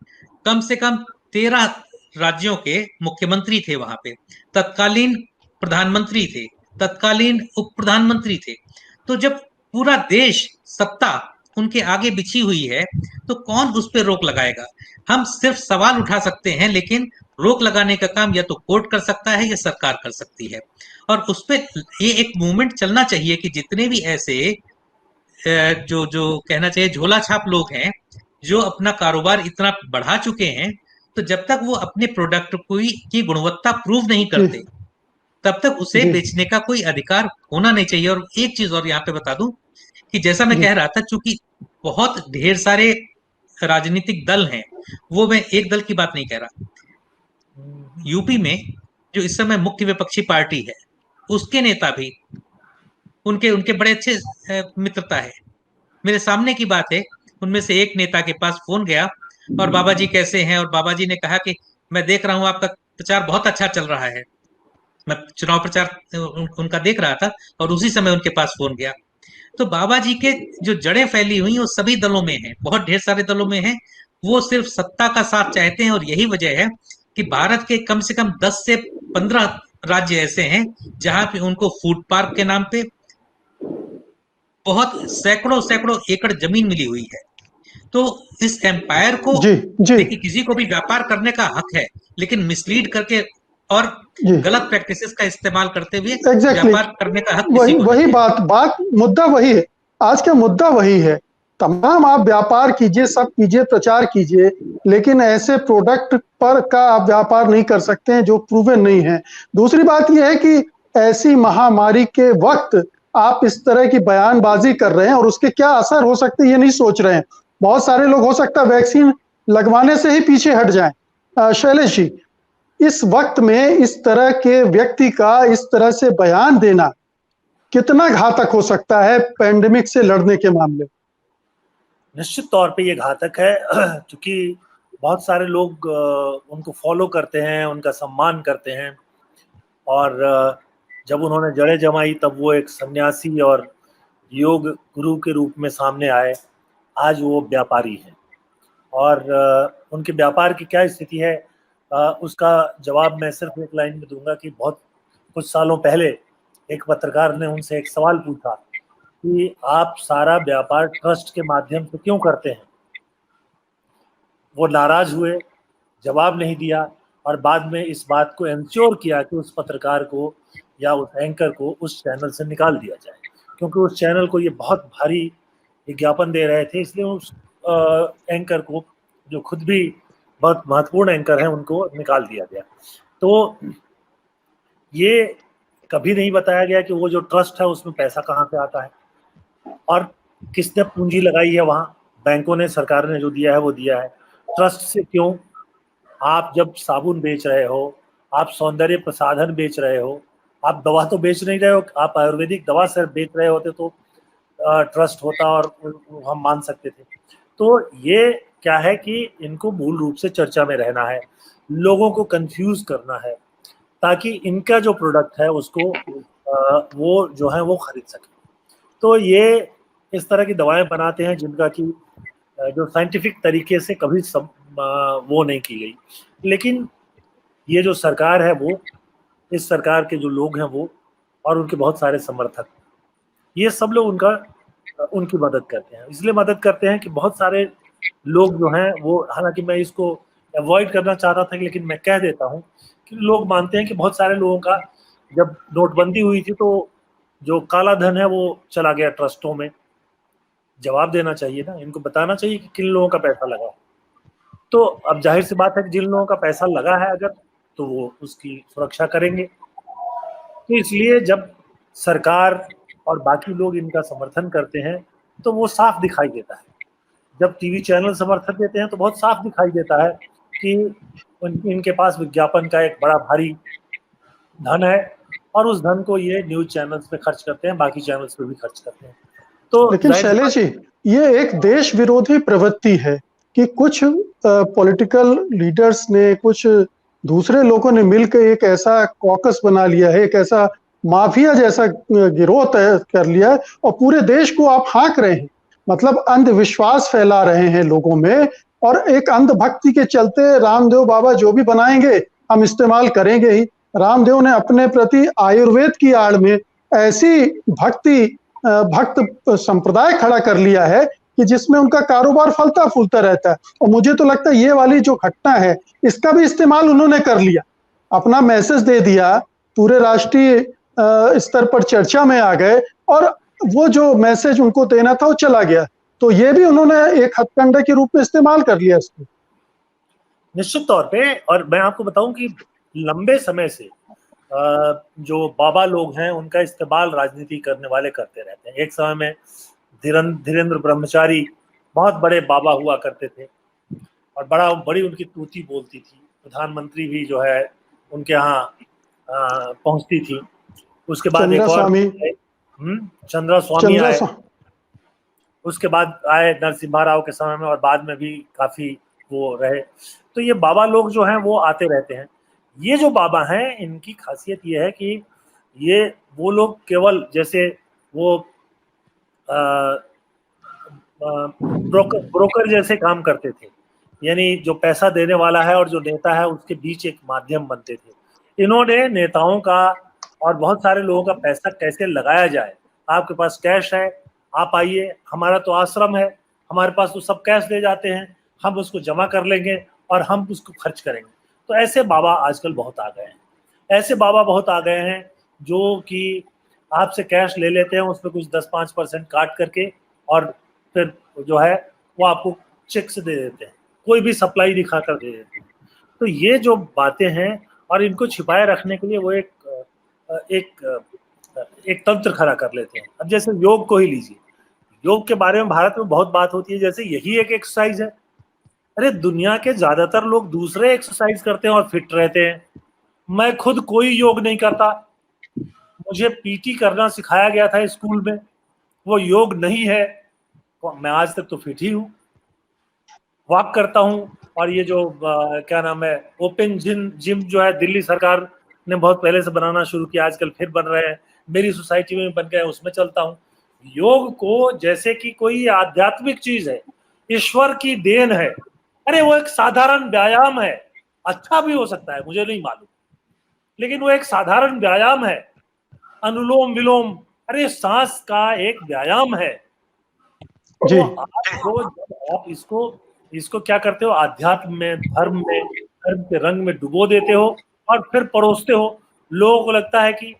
कम से कम 13 राज्यों के मुख्यमंत्री थे वहां पे, तत्कालीन प्रधानमंत्री थे, तत्कालीन उप प्रधानमंत्री थे। तो जब पूरा देश, सत्ता उनके आगे बिछी हुई है, तो कौन उस पर रोक लगाएगा? हम सिर्फ सवाल उठा सकते हैं, लेकिन रोक लगाने का काम या तो कोर्ट कर सकता है या सरकार कर सकती है। और उस पर ये एक मूवमेंट चलना चाहिए कि जितने भी ऐसे जो जो कहना चाहिए झोला छाप लोग हैं, जो अपना कारोबार इतना बढ़ा चुके हैं, तो जब तक वो अपने प्रोडक्ट की गुणवत्ता प्रूव नहीं करते, तब तक उसे बेचने का कोई अधिकार होना नहीं चाहिए। और एक चीज और यहाँ पे बता दूं कि जैसा मैं कह रहा था, चूंकि बहुत ढेर सारे राजनीतिक दल हैं, वो मैं एक दल की बात नहीं कह रहा, यूपी में जो इस समय मुख्य विपक्षी पार्टी है, उसके नेता भी, उनके उनके बड़े अच्छे मित्रता है। मेरे सामने की बात है, उनमें से एक नेता के पास फोन गया और बाबा जी कैसे हैं, और बाबा जी ने कहा कि मैं देख रहा हूं आपका प्रचार बहुत अच्छा चल रहा है। मैं चुनाव प्रचार उनका देख रहा था और उसी समय उनके पास फोन गया। तो बाबा जी के जो जड़ें फैली हुई वो सभी दलों में हैं, बहुत ढेर सारे दलों में हैं। वो सिर्फ सत्ता का साथ चाहते हैं, और यही वजह है कि भारत के कम से कम 10 से 15 राज्य ऐसे हैं जहां पे उनको फूड पार्क के नाम पे बहुत सैकड़ों सैकड़ों एकड़ जमीन मिली हुई है। तो इस एम्पायर को, देखिए, किसी को भी व्यापार करने का हक है, लेकिन मिसलीड करके और गलत प्रैक्टिसेस का इस्तेमाल करते हुए व्यापार करने का हक किसी को वही बात मुद्दा वही है। आज का मुद्दा वही है। तमाम आप व्यापार कीजिए, सब कीजिए, प्रचार कीजिए, लेकिन ऐसे प्रोडक्ट पर का आप व्यापार नहीं कर सकते हैं जो प्रूवन नहीं है। दूसरी बात यह है कि ऐसी महामारी के वक्त आप इस तरह की बयानबाजी कर रहे हैं और उसके क्या असर हो सकते हैं ये नहीं सोच रहे हैं। बहुत सारे लोग हो सकता है वैक्सीन लगवाने से ही पीछे हट जाएं। शैलेश जी, इस वक्त में इस तरह के व्यक्ति का इस तरह से बयान देना कितना घातक हो सकता है पैंडेमिक से लड़ने के मामले? निश्चित तौर पे ये घातक है, क्योंकि बहुत सारे लोग उनको फॉलो करते हैं, उनका सम्मान करते हैं, और जब उन्होंने जड़ें जमाई तब वो एक सन्यासी और योग गुरु के रूप में सामने आए। आज वो व्यापारी हैं, और उनके व्यापार की क्या स्थिति है उसका जवाब मैं सिर्फ एक लाइन में दूंगा कि बहुत कुछ सालों पहले एक पत्रकार ने उनसे एक सवाल पूछा कि आप सारा व्यापार ट्रस्ट के माध्यम से क्यों करते हैं। वो नाराज हुए, जवाब नहीं दिया, और बाद में इस बात को इंश्योर किया कि उस पत्रकार को या उस एंकर को उस चैनल से निकाल दिया जाए, क्योंकि उस चैनल को ये बहुत भारी विज्ञापन दे रहे थे। इसलिए उस एंकर को, जो खुद भी बहुत महत्वपूर्ण एंकर हैं, उनको निकाल दिया गया। तो ये कभी नहीं बताया गया कि वो जो ट्रस्ट है उसमें पैसा कहाँ से आता है और किसने पूंजी लगाई है। वहाँ बैंकों ने, सरकार ने जो दिया है वो दिया है। ट्रस्ट से क्यों आप जब साबुन बेच रहे हो, आप सौंदर्य प्रसाधन बेच रहे हो, आप दवा तो बेच नहीं रहे हो, आप आयुर्वेदिक दवा सिर्फ बेच रहे होते तो ट्रस्ट होता और हम मान सकते थे। तो ये क्या है कि इनको मूल रूप से चर्चा में रहना है, लोगों को कंफ्यूज करना है, ताकि इनका जो प्रोडक्ट है उसको वो जो है वो खरीद सके। तो ये इस तरह की दवाएं बनाते हैं जिनका कि जो साइंटिफिक तरीके से कभी वो नहीं की गई। लेकिन ये जो सरकार है वो, इस सरकार के जो लोग हैं वो और उनके बहुत सारे समर्थक, ये सब लोग उनकी मदद करते हैं। इसलिए मदद करते हैं कि बहुत सारे लोग जो हैं वो, हालांकि मैं इसको अवॉइड करना चाहता था लेकिन मैं कह देता हूं कि लोग मानते हैं कि बहुत सारे लोगों का, जब नोटबंदी हुई थी तो जो काला धन है वो चला गया ट्रस्टों में। जवाब देना चाहिए ना, इनको बताना चाहिए कि किन लोगों का पैसा लगा। तो अब जाहिर सी बात है कि जिन लोगों का पैसा लगा है अगर, तो वो उसकी सुरक्षा करेंगे। तो इसलिए जब सरकार और बाकी लोग इनका समर्थन करते हैं तो वो साफ दिखाई देता है। जब टीवी चैनल समर्थन देते हैं तो बहुत साफ दिखाई देता है कि इनके पास विज्ञापन का एक बड़ा भारी धन है और उस धन को ये न्यूज चैनल्स पे खर्च करते हैं, बाकी चैनल्स पे भी खर्च करते हैं। तो लेकिन शैलेश जी, ये एक देश विरोधी प्रवृत्ति है कि कुछ पॉलिटिकल लीडर्स ने, कुछ दूसरे लोगों ने मिलकर एक ऐसा कॉकस बना लिया है, एक ऐसा माफिया जैसा गिरोह तय कर लिया है और पूरे देश को आप हाँक रहे हैं। मतलब अंधविश्वास फैला रहे हैं लोगों में, और एक अंधभक्ति के चलते रामदेव बाबा जो भी बनाएंगे हम इस्तेमाल करेंगे ही। रामदेव ने अपने प्रति आयुर्वेद की आड़ में ऐसी भक्त संप्रदाय खड़ा कर लिया है कि जिसमें उनका कारोबार फलता फूलता रहता है। और मुझे तो लगता है ये वाली जो घटना है इसका भी इस्तेमाल उन्होंने कर लिया, अपना मैसेज दे दिया, पूरे राष्ट्रीय स्तर पर चर्चा में आ गए और वो जो मैसेज उनको देना था वो चला गया। तो ये भी उन्होंने एक हथकंडे के रूप में इस्तेमाल कर लिया इसको। निश्चित तौर पे। और मैं आपको बताऊं कि लंबे समय से जो बाबा लोग हैं उनका इस्तेमाल राजनीति करने वाले करते रहते हैं। एक समय में धीरेन्द्र ब्रह्मचारी बहुत बड़े बाबा हुआ करते थे और बड़ी उनकी तूती बोलती थी, प्रधानमंत्री भी जो है उनके यहाँ पहुंचती थी। उसके बाद एक और चंद्रा स्वामी आए, उसके बाद आए नरसिम्हा राव के समय में, और बाद में भी काफी वो रहे। तो ये बाबा लोग जो हैं वो आते रहते हैं। ये जो बाबा हैं इनकी खासियत ये है कि ये वो लोग केवल जैसे वो ब्रोकर जैसे काम करते थे, यानी जो पैसा देने वाला है और जो नेता है उसके बीच एक माध्यम बनते थे। इन्होंने नेताओं का और बहुत सारे लोगों का पैसा कैसे लगाया जाए, आपके पास कैश है, आप आइए, हमारा तो आश्रम है, हमारे पास तो सब कैश दे जाते हैं, हम उसको जमा कर लेंगे और हम उसको खर्च करेंगे। तो ऐसे बाबा आजकल बहुत आ गए हैं, ऐसे बाबा बहुत आ गए हैं जो कि आपसे कैश ले लेते हैं, उसमें कुछ 10-5% काट करके और फिर जो है वो आपको चेक से दे देते हैं, कोई भी सप्लाई दिखाकर दे देते हैं। तो ये जो बातें हैं, और इनको छिपाए रखने के लिए वो एक तंत्र खड़ा कर लेते हैं। अब जैसे योग को ही लीजिए, योग के बारे में भारत में बहुत बात होती है जैसे यही एक एक्सरसाइज है। अरे दुनिया के ज्यादातर लोग दूसरे एक्सरसाइज करते हैं और फिट रहते हैं। मैं खुद कोई योग नहीं करता, मुझे पीटी करना सिखाया गया था स्कूल में, वो योग नहीं है। मैं आज तक तो फिट ही हूँ, वॉक करता हूँ। और ये जो क्या नाम है, ओपन जिम जो है दिल्ली सरकार ने बहुत पहले से बनाना शुरू किया, आजकल फिर बन रहे हैं, मेरी सोसाइटी में बन गए, उसमें चलता हूँ। योग को जैसे कि कोई आध्यात्मिक चीज है, ईश्वर की देन है। अरे वो एक साधारण व्यायाम है, अच्छा भी हो सकता है, मुझे नहीं मालूम, लेकिन वो एक साधारण व्यायाम है। अनुलोम विलोम, अरे सांस का एक व्यायाम है। तो आप इसको क्या करते हो, अध्यात्म में, धर्म के रंग में डुबो देते हो और फिर परोसते हो। लोगों को लगता है कि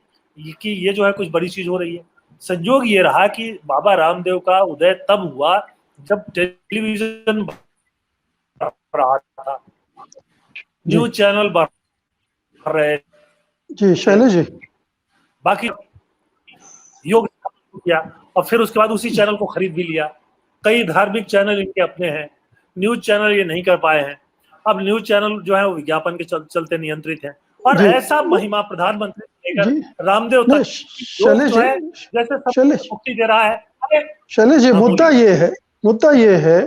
ये जो है कुछ बड़ी चीज हो रही है। संयोग ये रहा कि बाबा रामदेव का उदय तब हुआ जब टेलीविजन रहा था, न्यूज चैनल बढ़ रहे जी शैलेश जी, बाकी योग किया और फिर उसके बाद उसी चैनल को खरीद भी लिया। कई धार्मिक चैनल इनके अपने हैं, न्यूज चैनल ये नहीं कर पाए हैं। अब न्यूज चैनल जो है वो विज्ञापन के चलते नियंत्रित है। और ऐसा महिमा प्रधानमंत्री से लेकर रामदेव तक जो है जैसे सब मुक्ति दे रहा है। शैलेश जी, मुद्दा ये है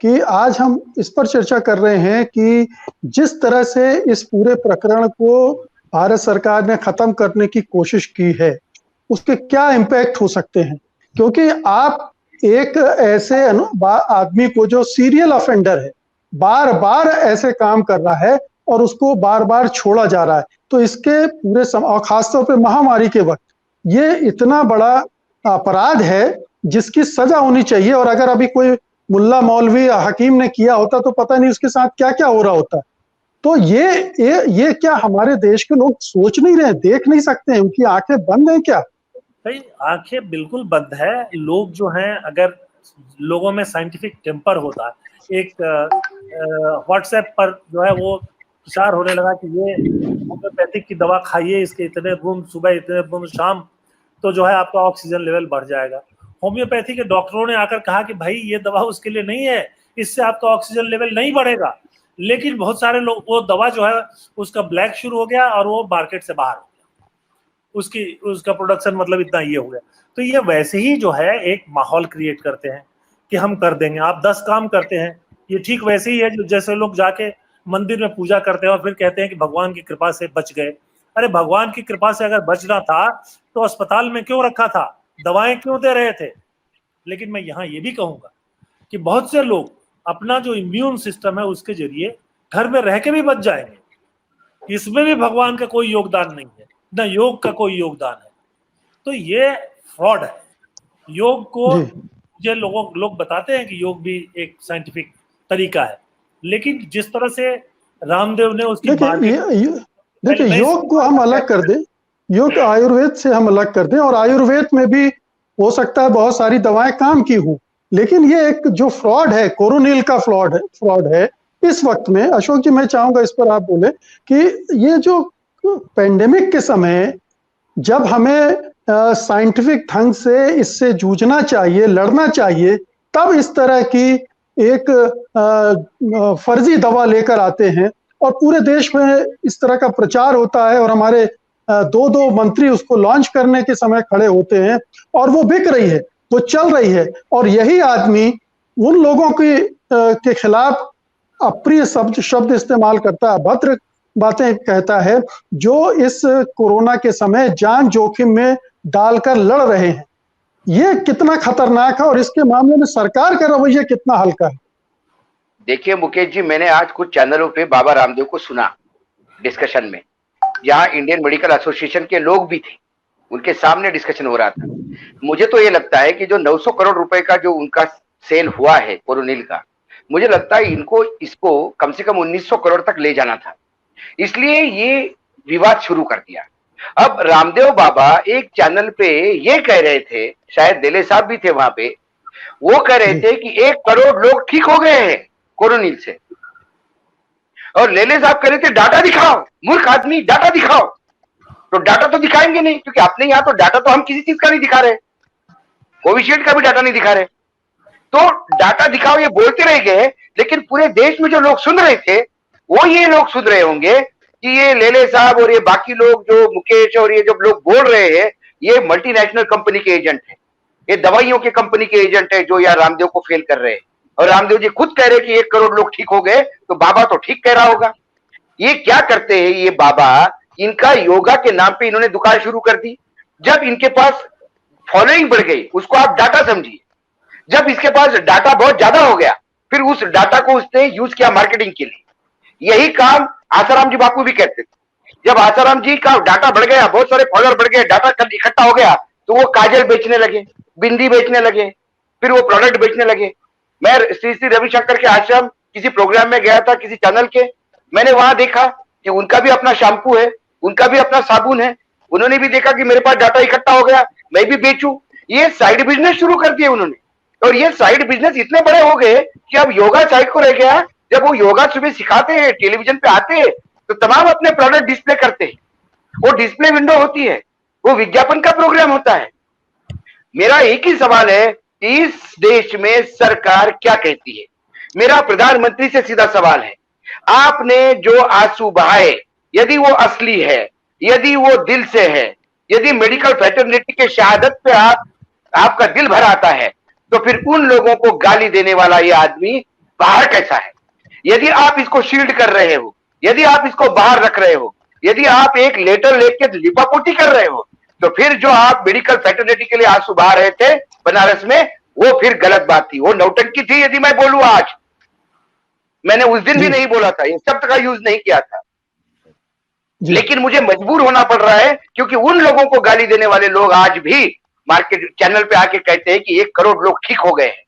कि आज हम इस पर चर्चा कर रहे हैं कि जिस तरह से इस पूरे प्रकरण को भारत सरकार ने खत्म करने की कोशिश की है, उसके क्या इम्पैक्ट हो सकते हैं। क्योंकि आप एक ऐसे आदमी को जो सीरियल ऑफेंडर है, बार बार ऐसे काम कर रहा है और उसको बार बार छोड़ा जा रहा है, तो इसके पूरे और खासतौर पे महामारी के वक्त ये इतना बड़ा अपराध है जिसकी सजा होनी चाहिए। और अगर अभी कोई मुल्ला मौलवी या हकीम ने किया होता तो पता नहीं उसके साथ क्या क्या हो रहा होता। तो ये क्या हमारे देश के लोग सोच नहीं रहे, देख नहीं सकते हैं? उनकी आंखें बंद हैं क्या? भाई आंखें बिल्कुल बंद है। लोग जो हैं, अगर लोगों में साइंटिफिक टेम्पर होता, एक व्हाट्सएप पर जो है वो प्रचार होने लगा कि ये होम्योपैथिक की दवा खाइए, इसके इतने बूंद सुबह, इतने बूंद शाम, तो जो है आपका ऑक्सीजन लेवल बढ़ जाएगा। होम्योपैथी के डॉक्टरों ने आकर कहा कि भाई ये दवा उसके लिए नहीं है, इससे आपका ऑक्सीजन लेवल नहीं बढ़ेगा। लेकिन बहुत सारे लोग, वो दवा जो है उसका ब्लैक शुरू हो गया और वो मार्केट से बाहर हो गया, उसका प्रोडक्शन मतलब इतना ये हो गया। तो ये वैसे ही जो है एक माहौल क्रिएट करते हैं कि हम कर देंगे, आप 10 काम करते हैं। ये ठीक वैसे ही है जो जैसे लोग जाके मंदिर में पूजा करते हैं और फिर कहते हैं कि भगवान की कृपा से बच गए। अरे भगवान की कृपा से अगर बचना था तो अस्पताल में क्यों रखा था, दवाएं क्यों दे रहे थे? लेकिन मैं यहाँ ये भी कहूंगा कि बहुत से लोग अपना जो इम्यून सिस्टम है उसके जरिए घर में रह के भी बच जाएंगे। इसमें भी भगवान का कोई योगदान नहीं है, न योग का कोई योगदान है। तो ये फ्रॉड है। योग को ये लोग बताते हैं कि योग भी एक साइंटिफिक तरीका है, लेकिन जिस तरह से रामदेव ने उसकी देखिए योग को हम अलग कर दें, योग आयुर्वेद से हम अलग कर दें, और आयुर्वेद में भी हो सकता है बहुत सारी दवाएं काम की हों, लेकिन ये एक जो फ्रॉड है, कोरोनिल का फ्रॉड है इस वक्त में। अशोक जी, मैं चाहूंगा इस पर आप बोले कि ये जो पेंडेमिक के समय जब हमें साइंटिफिक ढंग से इससे जूझना चाहिए, लड़ना चाहिए, तब इस तरह की एक फर्जी दवा लेकर आते हैं और पूरे देश में इस तरह का प्रचार होता है और हमारे 2 मंत्री उसको लॉन्च करने के समय खड़े होते हैं और वो बिक रही है, वो चल रही है। और यही आदमी उन लोगों के खिलाफ अप्रिय शब्द इस्तेमाल करता है, अभद्र बातें कहता है, जो इस कोरोना के समय जान जोखिम में डालकर लड़ रहे हैं। ये कितना खतरनाक है और इसके मामले में सरकार का रवैया कितना हल्का है? देखिए मुकेश जी, मैंने आज कुछ चैनलों पे बाबा रामदेव को सुना डिस्कशन में, यहाँ इंडियन मेडिकल एसोसिएशन के लोग भी थे, उनके सामने डिस्कशन हो रहा था। मुझे तो ये लगता है कि जो 900 करोड़ रुपए का जो उनका सेल हुआ है कोरोनिल का, मुझे लगता है इसको कम से कम 1900 करोड़ तक ले जाना था, इसलिए ये विवाद शुरू कर दिया। अब रामदेव बाबा एक चैनल पे ये कह रहे थे, शायद देले साहब भी थे वहां पे, वो कह रहे थे कि 1 करोड़ लोग ठीक हो गए हैं कोरोनिल से, और लेले साहब कह रहे थे डाटा दिखाओ, मूर्ख आदमी डाटा दिखाओ। तो डाटा तो दिखाएंगे नहीं, क्योंकि अपने यहाँ तो डाटा तो हम किसी चीज का नहीं दिखा रहे, कोविशील्ड का भी डाटा नहीं दिखा रहे, तो डाटा दिखाओ ये बोलते रह गए। लेकिन पूरे देश में जो लोग सुन रहे थे वो ये लोग सुन रहे होंगे कि ये लेले साहब और ये बाकी लोग, जो मुकेश और ये जो लोग बोल रहे हैं, ये मल्टीनेशनल कंपनी के एजेंट है, ये दवाइयों के कंपनी के एजेंट है जो यार रामदेव को फेल कर रहे हैं। और रामदेव जी खुद कह रहे हैं कि 1 करोड़ लोग ठीक हो गए, तो बाबा तो ठीक कह रहा होगा। ये क्या करते हैं ये बाबा, इनका योगा के नाम पे इन्होंने दुकान शुरू कर दी। जब इनके पास फॉलोइंग बढ़ गई, उसको आप डाटा समझिए, जब इसके पास डाटा बहुत ज्यादा हो गया, फिर उस डाटा को उसने यूज किया मार्केटिंग के लिए। यही काम आसाराम जी बापू भी कहते थे। जब आसाराम जी का डाटा बढ़ गया, बहुत सारे फॉलोअर बढ़ गए, डाटा इकट्ठा हो गया, तो वो काजल बेचने लगे, बिंदी बेचने लगे, फिर वो प्रोडक्ट बेचने लगे। मैं श्री श्री रविशंकर के आश्रम किसी प्रोग्राम में गया था, किसी चैनल के, मैंने वहां देखा कि उनका भी अपना शैम्पू है, उनका भी अपना साबुन है। उन्होंने भी देखा कि मेरे पास डाटा इकट्ठा हो गया, मैं भी बेचूं। ये साइड बिजनेस शुरू कर दिए उन्होंने, और ये साइड बिजनेस इतने बड़े हो गए कि अब योगा साइड को रह गया। जब वो योगा सुबह सिखाते हैं, टेलीविजन पे आते हैं, तो तमाम अपने प्रोडक्ट डिस्प्ले करते हैं। वो डिस्प्ले विंडो होती है, वो विज्ञापन का प्रोग्राम होता है। मेरा एक ही सवाल है कि इस देश में सरकार क्या कहती है। मेरा प्रधानमंत्री से सीधा सवाल है आपने जो आंसू बहाए, यदि वो असली है, यदि वो दिल से है, यदि मेडिकल फ्रेटर्निटी के शहादत पे आपका दिल भर आता है, तो फिर उन लोगों को गाली देने वाला ये आदमी बाहर कैसा है? यदि आप इसको शील्ड कर रहे हो, यदि आप इसको बाहर रख रहे हो, यदि आप एक लेटर लेके लिपापोती कर रहे हो, तो फिर जो आप मेडिकल फ्रेटर्निटी के लिए आंसू बहा रहे थे बनारस में, वो फिर गलत बात थी, वो नौटंकी थी। यदि मैं बोलूं आज, मैंने उस दिन भी नहीं बोला था, ये शब्द का यूज नहीं किया था, लेकिन मुझे मजबूर होना पड़ रहा है क्योंकि उन लोगों को गाली देने वाले लोग आज भी मार्केट चैनल पे आके कहते हैं कि 1 करोड़ लोग ठीक हो गए हैं।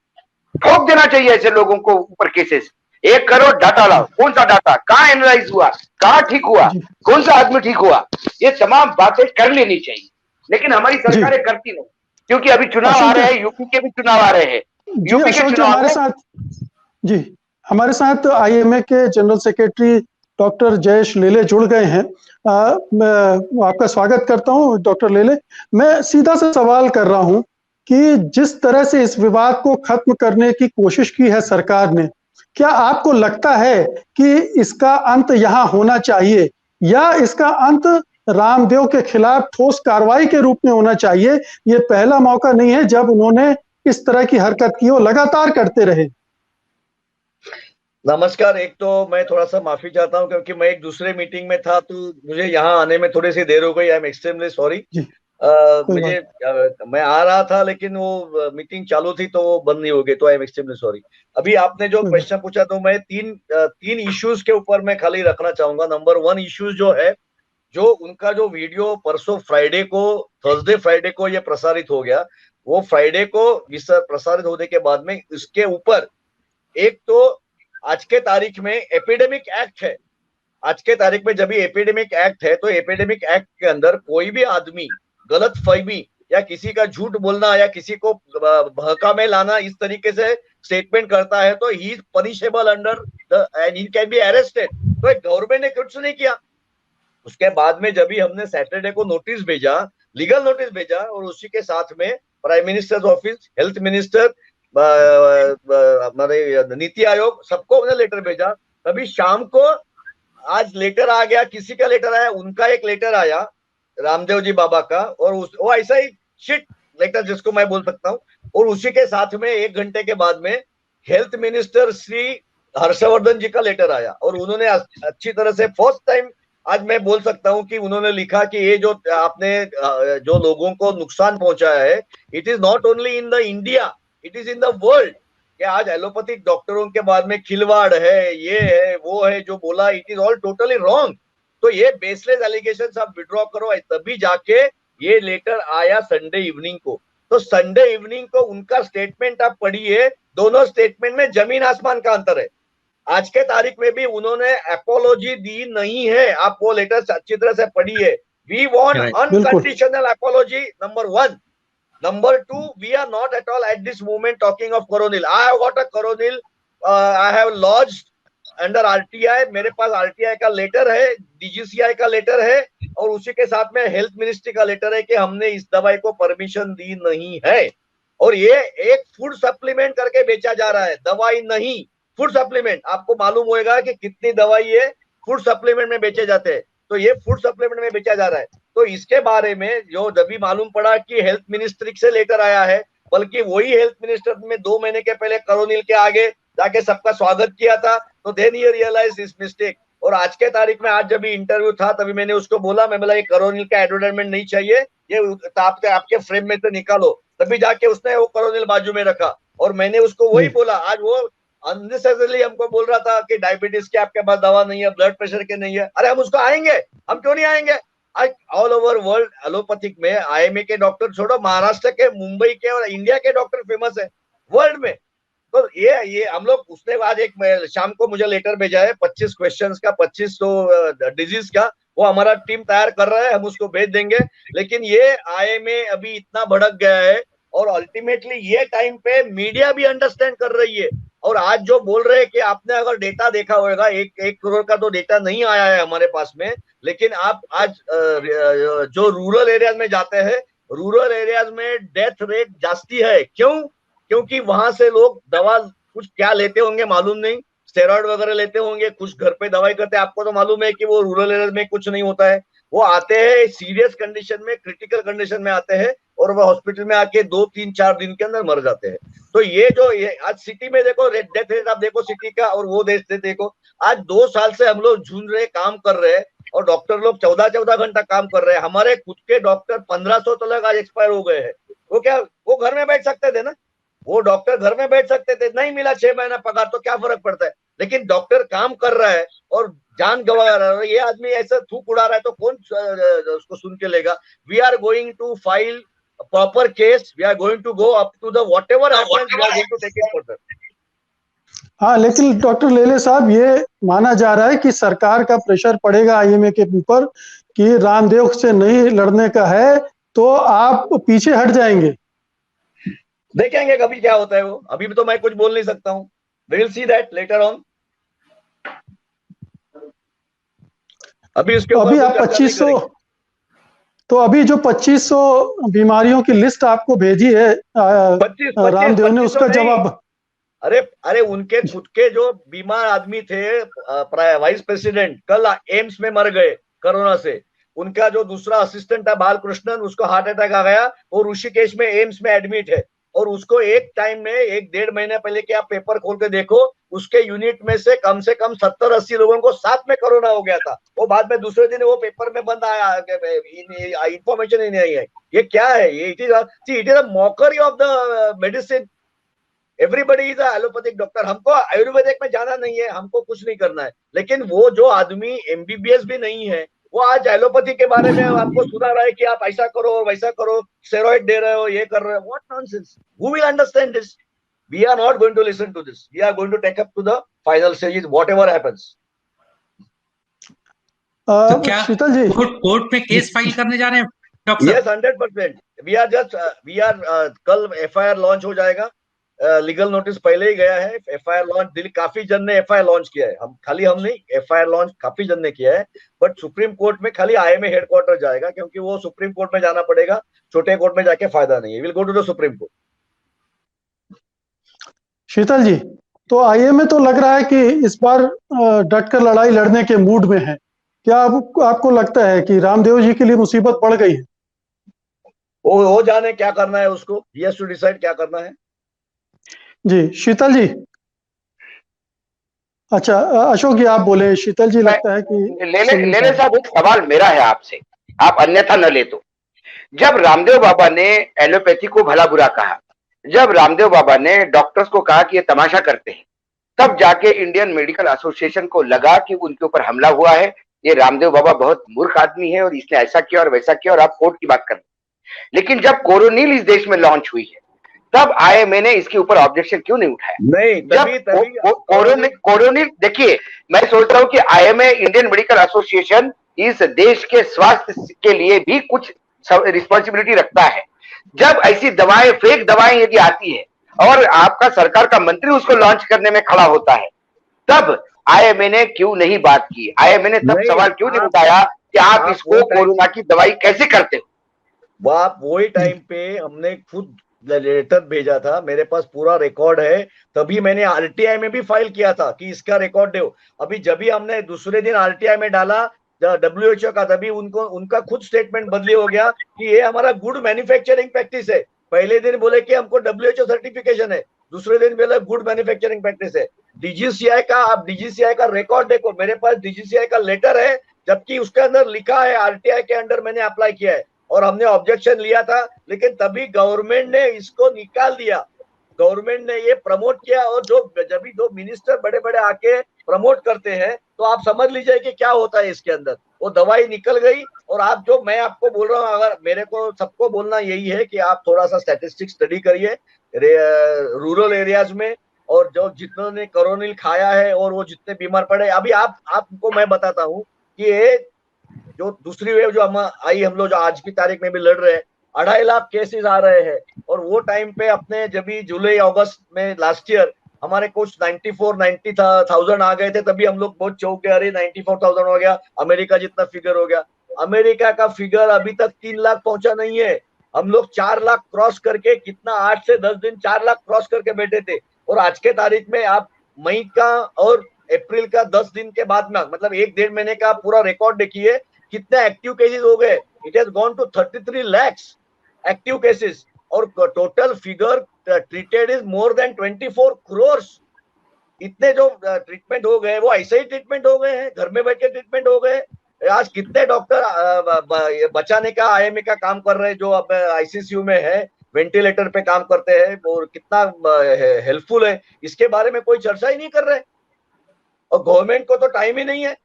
ठोक देना चाहिए ऐसे लोगों को ऊपर केसेस। 1 करोड़ डाटा लाओ, कौन सा डाटा, कहाँ एनालाइज हुआ, कहाँ ठीक हुआ, कौन सा आदमी ठीक हुआ, ये तमाम बातें कर लेनी चाहिए, लेकिन हमारी सरकारें करती नहीं, क्योंकि अभी चुनाव आ रहे हैं, यूपी के भी चुनाव आ रहे हैं। यूपी के चुनाव हमारे साथ आईएमए के जनरल सेक्रेटरी डॉक्टर जयेश लेले जुड़ गए हैं। मैं आपका स्वागत करता हूं डॉक्टर लेले। मैं सीधा सा सवाल कर रहा हूं कि जिस तरह से इस विवाद को खत्म करने की कोशिश की है सरकार ने, क्या आपको लगता है कि इसका अंत यहां होना चाहिए या इसका अंत रामदेव के खिलाफ ठोस कार्रवाई के रूप में होना चाहिए? ये पहला मौका नहीं है जब उन्होंने इस तरह की हरकत की, वो लगातार करते रहे। नमस्कार। एक तो मैं थोड़ा सा माफी चाहता हूं क्योंकि मैं एक दूसरे मीटिंग में था, तो मुझे यहाँ आने में थोड़ी सी देर हो गई। I am extremely sorry. मैं आ रहा था लेकिन वो मीटिंग चालू थी तो वो बंद नहीं हो गई, तो आई एम एक्सट्रीमली सॉरी। अभी आपने जो क्वेश्चन पूछा, तो मैं तीन इश्यूज के ऊपर मैं खाली रखना चाहूंगा। नंबर 1 इश्यूज जो है, जो उनका जो वीडियो परसों थर्सडे फ्राइडे को ये प्रसारित हो गया, वो फ्राइडे को प्रसारित होने के बाद में इसके ऊपर एक तो आज के तारीख में एपिडेमिक एक्ट है। आज के तारीख में जब भी एपिडेमिक एक्ट है, तो एपिडेमिक एक्ट के अंदर कोई भी आदमी गलत फहमी या किसी का झूठ बोलना या किसी को बहका में लाना, इस तरीके से स्टेटमेंट करता है, तो he is punishable under and he can be arrested. तो गवर्नमेंट ने कुछ नहीं किया। उसके बाद में जब भी हमने सैटरडे को नोटिस भेजा, लीगल नोटिस भेजा, और उसी के साथ में prime minister's office, health minister, हमारे नीति आयोग, सबको हमने लेटर भेजा। तभी शाम को आज लेटर आ गया, किसी का लेटर आया, उनका एक लेटर आया रामदेव जी बाबा का, और वो ऐसा ही शिट लेटर जिसको मैं बोल सकता हूँ। और उसी के साथ में 1 घंटे के बाद में हेल्थ मिनिस्टर श्री हर्षवर्धन जी का लेटर आया, और उन्होंने अच्छी तरह से फर्स्ट टाइम आज मैं बोल सकता हूं कि उन्होंने लिखा कि ये जो आपने जो लोगों को नुकसान पहुंचाया है, it is not only in the India, it is in the world. कि आज एलोपैथिक डॉक्टरों के बाद में खिलवाड़ है, ये है, वो है, जो बोला, it is all totally wrong. तो ये बेसलेस एलिगेशंस आप विड्रॉ करो, तभी जाके ये लेटर आया संडे इवनिंग को। तो संडे इवनिंग को उनका स्टेटमेंट आप पढ़िए, दोनों स्टेटमेंट में जमीन आसमान का अंतर है। आज के तारीख में भी उन्होंने अपोलॉजी दी नहीं है, आप वो लेटर अच्छी तरह से पढ़िए। We want unconditional apology, number 1। Number 2, we are not at all at this moment talking of coronil. I have got a coronil, I have lodged under RTI, मेरे पास RTI का लेटर है, DGCI का letter है, और उसी के साथ में हेल्थ मिनिस्ट्री का लेटर है कि हमने इस दवाई को परमिशन दी नहीं है। और ये एक फूड सप्लीमेंट करके बेचा जा रहा है, दवाई नहीं, फूड सप्लीमेंट। आपको मालूम होगा कि कितनी दवाई ये फूड सप्लीमेंट में बेचे जाते हैं, तो ये फूड सप्लीमेंट में बेचा जा रहा है। तो इसके बारे में जो जब भी मालूम पड़ा कि हेल्थ मिनिस्ट्री से लेटर आया है, बल्कि वही हेल्थ मिनिस्टर में 2 महीने के पहले कोरोनिल के आगे जाके सबका स्वागत किया था, तो then he realise this mistake. और आज के तारीख में, आज जब भी इंटरव्यू था, तभी मैंने उसको बोला, मैं बोला ये कोरोनिल का एडवर्टाइजमेंट नहीं चाहिए, ये आपके फ्रेम में से निकालो। तभी जाके उसने वो कोरोनिल बाजू में रखा, और मैंने उसको वही बोला। आज वो अननेसेसरली हमको बोल रहा था कि डायबिटीज के आपके पास दवा नहीं है, ब्लड प्रेशर के नहीं है। अरे हम उसको आएंगे, हम क्यों नहीं आएंगे? ऑल ओवर वर्ल्ड एलोपैथिक में आईएमए के डॉक्टर छोड़ो, महाराष्ट्र के, मुंबई के और इंडिया के डॉक्टर फेमस है वर्ल्ड में। तो ये हम लोग, उसने आज एक शाम को मुझे लेटर भेजा है 25 क्वेश्चंस का, 2500 डिजीज का, वो हमारा टीम तैयार कर रहा है, हम उसको भेज देंगे। लेकिन ये आईएमए अभी इतना भड़क गया है, और अल्टीमेटली ये टाइम पे मीडिया भी अंडरस्टैंड कर रही है। और आज जो बोल रहे हैं कि आपने अगर डेटा देखा होगा, 1 करोड़ का तो डेटा नहीं आया है हमारे पास में, लेकिन आप आज जो रूरल एरियाज में जाते हैं, रूरल एरियाज में डेथ रेट जास्ती है। क्यों? क्योंकि वहां से लोग दवा कुछ क्या लेते होंगे मालूम नहीं, स्टेरॉइड वगैरह लेते होंगे, कुछ घर पे दवाई करते हैं। आपको तो मालूम है कि वो रूरल एरिया में कुछ नहीं होता है, वो आते हैं सीरियस कंडीशन में, क्रिटिकल कंडीशन में आते हैं और वो हॉस्पिटल में आके 2-3-4 दिन के अंदर मर जाते हैं। तो ये जो ये आज सिटी में देखो डेथ रेट आप देखो सिटी का, और वो देश देखो। आज 2 साल से हम लोग झूझ रहे, काम कर रहे हैं, और डॉक्टर लोग 14-14 घंटा काम कर रहे हैं। हमारे खुद के डॉक्टर 1500 तक आज एक्सपायर हो गए हैं। वो क्या वो घर में बैठ सकते थे ना, वो डॉक्टर घर में बैठ सकते थे, नहीं मिला 6 महीना पगार तो क्या फर्क पड़ता है। लेकिन डॉक्टर काम कर रहा है और जान गंवा रहा है, ये आदमी ऐसा थूक उड़ा रहा है तो कौन उसको सुन के लेगा। We are going to file proper case, we are going to go up to the whatever happens, we are going to take it further. हाँ, लेकिन डॉक्टर लेले साहब, ये माना जा रहा है कि सरकार का प्रेशर पड़ेगा आईएमए के ऊपर कि रामदेव से नहीं लड़ने का है तो आप पीछे हट जाएंगे। देखेंगे कभी क्या होता है वो, अभी भी तो मैं कुछ बोल नहीं सकता हूँ। We will see that later on. अभी उसके ऊपर अभी आप 2500, तो अभी जो 2500 बीमारियों की लिस्ट आपको भेजी है रामदेव ने, उसका जवाब? अरे उनके खुद के जो बीमार आदमी थे, वाइस प्रेसिडेंट कल एम्स में मर गए कोरोना से। उनका जो दूसरा असिस्टेंट था बालकृष्णन, उसको हार्ट अटैक आ गया और ऋषिकेश में एम्स में एडमिट है। और उसको एक टाइम में 1-1.5 महीने पहले के आप पेपर खोल के देखो, उसके यूनिट में से कम 70-80 लोगों को साथ में कोरोना हो गया था। वो बाद में दूसरे दिन वो पेपर में बंद आया, इंफॉर्मेशन ही नहीं है। ये क्या है? ये it is a mockery of the medicine. Everybody is allopathic doctor. हमको आयुर्वेदिक में जाना नहीं है, हमको कुछ नहीं करना है। लेकिन वो जो आदमी एमबीबीएस भी नहीं है, वो आज एलोपैथी के बारे में आपको सुना रहा है कि आप ऐसा करो वैसा करो, स्टेरॉइड दे रहे हो, ये कर रहे हो। What nonsense. Who will understand this? We are not going to listen to this. We are going to take up to the final stage whatever happens. तो क्या शीतल जी कोर्ट में केस फाइल करने जा रहे हैं डॉक्टर? यस, 100%। वी आर कल FIR launch हो जाएगा। लीगल नोटिस पहले ही गया है। एफआईआर लॉन्च दिल्ली काफी जन ने एफआईआर लॉन्च किया है, हम नहीं, एफआईआर लॉन्च काफी जन ने किया है। बट सुप्रीम कोर्ट में खाली आईएमए हेडक्वार्टर जाएगा, क्योंकि वो सुप्रीम कोर्ट में जाना पड़ेगा। छोटे कोर्ट में जाके फायदा नहीं है। Will go to the Supreme Court. Sheetal ji, तो आईएमए तो लग रहा है कि इस बार डटकर लड़ाई लड़ने के मूड में है। क्या आपको लगता है कि रामदेव जी के लिए मुसीबत बढ़ गई है? वो जाने क्या करना है उसको, ही हैज टू डिसाइड क्या करना है। जी शीतल जी। अच्छा अशोक जी आप बोले। शीतल जी लगता है कि लेले साहब, एक सवाल मेरा है आपसे, आप अन्यथा न ले तो। जब रामदेव बाबा ने एलोपैथी को भला बुरा कहा, जब रामदेव बाबा ने डॉक्टर्स को कहा कि ये तमाशा करते हैं, तब जाके इंडियन मेडिकल एसोसिएशन को लगा कि उनके ऊपर हमला हुआ है, ये रामदेव बाबा बहुत मूर्ख आदमी है और इसने ऐसा किया और वैसा किया, और आप कोर्ट की बात कर रहे हैं। लेकिन जब कोरोनिल इस देश में लॉन्च हुई है, तब आईएमए ने इसके ऊपर ऑब्जेक्शन क्यों नहीं उठाया? नहीं, जब कोरोनिल, देखिए मैं सोचता हूं कि आईएमए, इंडियन मेडिकल एसोसिएशन, इस देश के स्वास्थ्य के लिए भी कुछ रिस्पॉन्सिबिलिटी रखता है। जब ऐसी दवाएं, फेक दवाएं यदि आती है और आपका सरकार का मंत्री उसको लॉन्च करने में खड़ा होता है, तब आईएमए ने क्यों नहीं बात की? आईएमए ने तब सवाल क्यों नहीं उठाया कि आप इसको कोरोना की दवाई कैसे करते हो? आप वही टाइम पे हमने खुद लेटर भेजा था, मेरे पास पूरा रिकॉर्ड है। तभी मैंने आरटीआई में भी फाइल किया था कि इसका रिकॉर्ड दो। अभी जब भी हमने दूसरे दिन आरटीआई में डाला डब्ल्यूएचओ का, तभी उनका खुद स्टेटमेंट बदली हो गया कि ये हमारा गुड मैन्युफैक्चरिंग प्रैक्टिस है। पहले दिन बोले कि हमको डब्ल्यूएचओ सर्टिफिकेशन है, दूसरे दिन बोले गुड मैन्युफैक्चरिंग प्रैक्टिस है। डीजीसीआई का, आप डीजीसीआई का रिकॉर्ड देखो, मेरे पास डीजीसीआई का लेटर है, जबकि उसके अंदर लिखा है आरटीआई के अंडर मैंने अप्लाई किया है और हमने ऑब्जेक्शन लिया था। लेकिन तभी गवर्नमेंट ने इसको निकाल दिया, गवर्नमेंट ने ये प्रमोट किया। और जब भी दो मिनिस्टर बड़े बड़े आके प्रमोट करते हैं, तो आप समझ लीजिए कि क्या होता है इसके अंदर। वो दवाई निकल गई। और आप जो मैं आपको बोल रहा हूँ, अगर मेरे को सबको बोलना यही है कि आप थोड़ा सा स्टैटिस्टिक्स स्टडी करिए रूरल एरियाज में, और जो जितनों ने कोरोनिल खाया है और वो जितने बीमार पड़े। अभी आपको मैं बताता हूँ कि ये जो दूसरी वेव जो हम लोग जो आज की तारीख में भी लड़ रहे हैं, 2.5 लाख केसेस आ रहे हैं। और वो टाइम पे अपने जब भी जुलाई अगस्त में लास्ट ईयर हमारे कुछ 90,000 आ गए थे, तभी हम लोग बहुत चौंक गए, अरे 94,000 हो गया, अमेरिका जितना फिगर हो गया। अमेरिका का फिगर अभी तक 3 लाख पहुंचा नहीं है। हम लोग 4 लाख क्रॉस करके, कितना 8 से 10 दिन 4 लाख क्रॉस करके बैठे थे। और आज के तारीख में आप मई का और अप्रैल का 10 दिन के बाद में, मतलब 1-1.5 महीने का पूरा रिकॉर्ड देखिए कितने एक्टिव केसेस हो गए। It has gone to 33 lakhs active cases और total figure treated is more than 24 crores। इतने जो ट्रीटमेंट हो गए वो ऐसे ही ट्रीटमेंट हो गए हैं, घर में बैठ के ट्रीटमेंट हो गए। आज कितने डॉक्टर बचाने का आईएमए का काम कर रहे हैं, जो अब आईसीसीयू में है, वेंटिलेटर पे काम करते हैं, और कितना हेल्पफुल है, इसके बारे में कोई चर्चा ही नहीं कर रहे। और गवर्नमेंट को तो टाइम ही नहीं है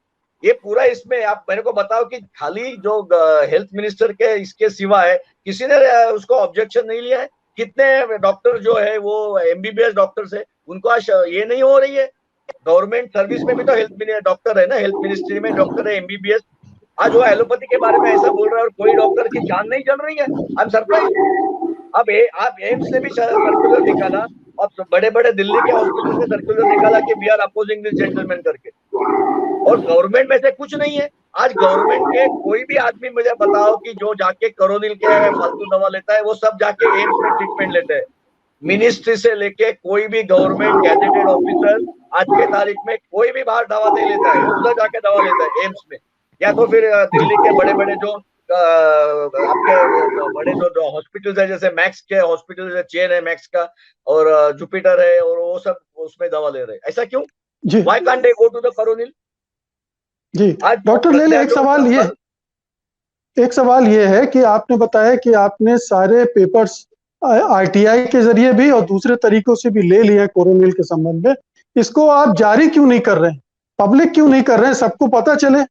ये पूरा। इसमें आप मेरे को बताओ कि खाली जो हेल्थ मिनिस्टर के इसके सिवा है किसी ने उसको ऑब्जेक्शन नहीं लिया है? कितने डॉक्टर जो है वो एमबीबीएस डॉक्टर्स है, उनको आज ये नहीं हो रही है? गवर्नमेंट सर्विस में भी तो हेल्थ डॉक्टर है ना, हेल्थ मिनिस्ट्री में डॉक्टर है एमबीबीएस। आज वो एलोपैथी के बारे में ऐसा बोल रहा है और कोई डॉक्टर की जान नहीं चल रही है। I am surprise. अब आप एम्स ने भी सर्कुलर निकाला और बड़े बड़े दिल्ली के हॉस्पिटल से सर्कुलर निकाला कि we are opposing this gentleman करके, और गवर्नमेंट में से कुछ नहीं है। आज गवर्नमेंट के कोई भी आदमी मुझे बताओ कि जो जाके कोरोनिल के फालतू दवा लेता है वो सब जाके एम्स में ट्रीटमेंट लेते हैं। मिनिस्ट्री से लेके कोई भी गवर्नमेंट गैजेटेड ऑफिसर आज के तारीख में कोई भी बाहर दवा नहीं लेता है, उधर जाके दवा लेता है एम्स में, या तो फिर दिल्ली के बड़े बड़े जो आपके बड़े जो हॉस्पिटल्स है, जैसे मैक्स के हॉस्पिटल चेन है मैक्स का, और जुपिटर है, और वो सब उसमें दवा ले रहे हैं। ऐसा क्यों? Why can't they go to the Coronil? जी डॉक्टर ले एक सवाल ये है कि आपने बताया कि आपने सारे पेपर्स आरटीआई के जरिए भी और दूसरे तरीकों से भी ले लिए हैं कोरोनिल के संबंध में। इसको आप जारी क्यों नहीं कर रहे हैं, पब्लिक क्यों नहीं कर रहे हैं, सबको पता चले?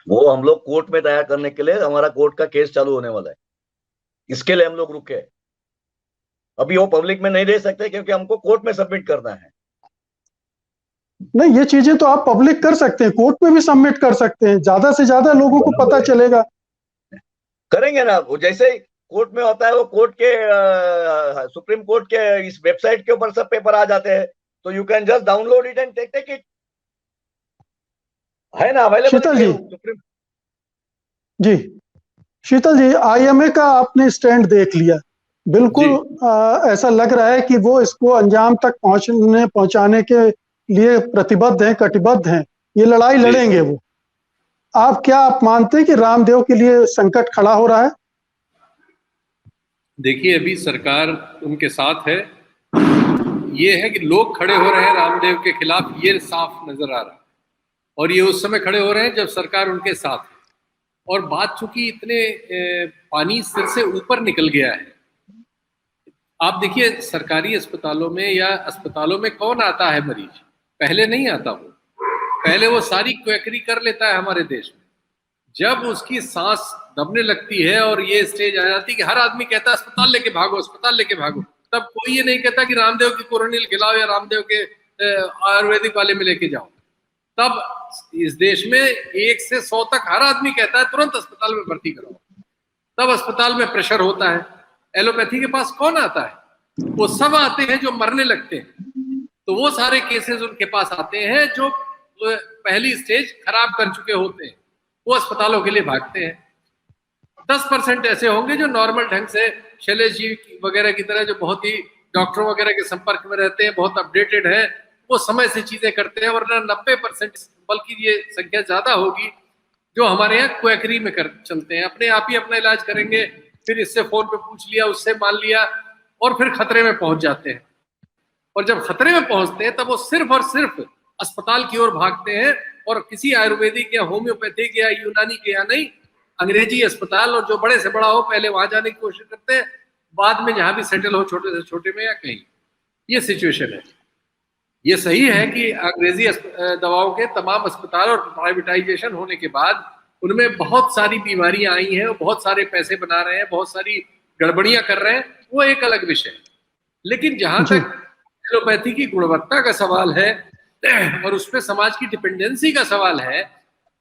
वो हम लोग कोर्ट में तैयार करने के लिए, हमारा कोर्ट का केस चालू होने वाला है, इसके लिए हम लोग रुके हैं। अभी वो पब्लिक में नहीं दे सकते क्योंकि हमको कोर्ट में सबमिट करना है। नहीं, ये चीजें तो आप पब्लिक कर सकते हैं, कोर्ट में भी सबमिट कर सकते हैं, ज्यादा से ज्यादा लोगों को पता चलेगा। करेंगे ना, वो जैसे कोर्ट में होता है, वो कोर्ट के सुप्रीम कोर्ट के इस वेबसाइट के ऊपर सब पेपर आ जाते हैं, तो you can just download it and take it, है ना, अवेलेबल। शीतल जी, शीतल जी, आईएमए का आपने स्टैंड देख लिया, बिल्कुल ऐसा लग रहा है कि वो इसको अंजाम तक पहुंचाने के लिए प्रतिबद्ध हैं, कटिबद्ध हैं, ये लड़ाई लड़ेंगे वो। आप मानते हैं कि रामदेव के लिए संकट खड़ा हो रहा है? देखिए, अभी सरकार उनके साथ है, ये है कि लोग खड़े हो रहे हैं रामदेव के खिलाफ, ये साफ नजर आ रहा है, और ये उस समय खड़े हो रहे हैं जब सरकार उनके साथ है। और बात चूंकि इतने पानी सिर से ऊपर निकल गया है, आप देखिए सरकारी अस्पतालों में या अस्पतालों में कौन आता है मरीज? पहले नहीं आता वो, पहले वो सारी क्वैकरी कर लेता है हमारे देश में। जब उसकी सांस दबने लगती है और ये स्टेज आ जाती है कि हर आदमी कहता है अस्पताल लेके भागो, अस्पताल लेके भागो, तब कोई ये नहीं कहता कि रामदेव की कोरोनिल खिलाओ या रामदेव के आयुर्वेदिक वाले में लेके जाओ। तब इस देश में 1 से 100 तक हर आदमी कहता है तुरंत अस्पताल में भर्ती कराओ, तब अस्पताल में प्रेशर होता है। एलोपैथी के पास कौन आता है? वो सब आते हैं जो मरने लगते हैं, तो वो सारे केसेस उनके पास आते हैं जो पहली स्टेज खराब कर चुके होते हैं, वो अस्पतालों के लिए भागते हैं। 10% ऐसे होंगे जो नॉर्मल ढंग से शैलेश जी वगैरह की तरह, जो बहुत ही डॉक्टरों वगैरह के संपर्क में रहते हैं, बहुत अपडेटेड है, वो समय से चीजें करते हैं। वरना 90%, बल्कि ये संख्या ज्यादा होगी, जो हमारे यहाँ क्वैकरी में चलते हैं, अपने आप ही अपना इलाज करेंगे, फिर इससे फोन पे पूछ लिया, उससे मान लिया, और फिर खतरे में पहुंच जाते हैं। और जब खतरे में पहुंचते हैं तब वो सिर्फ और सिर्फ अस्पताल की ओर भागते हैं, और किसी आयुर्वेदिक या होम्योपैथिक या यूनानी के यहाँ नहीं, अंग्रेजी अस्पताल, और जो बड़े से बड़ा हो पहले वहां जाने की कोशिश करते हैं, बाद में जहां भी सेटल हो छोटे से छोटे में या कहीं। ये सिचुएशन है। ये सही है कि अंग्रेजी दवाओं के तमाम अस्पताल और प्राइवेटाइजेशन होने के बाद उनमें बहुत सारी बीमारियां आई हैं, बहुत सारे पैसे बना रहे हैं, बहुत सारी गड़बड़ियां कर रहे हैं, वो एक अलग विषय है। लेकिन जहां तक एलोपैथी की गुणवत्ता का सवाल है और उस पर समाज की डिपेंडेंसी का सवाल है,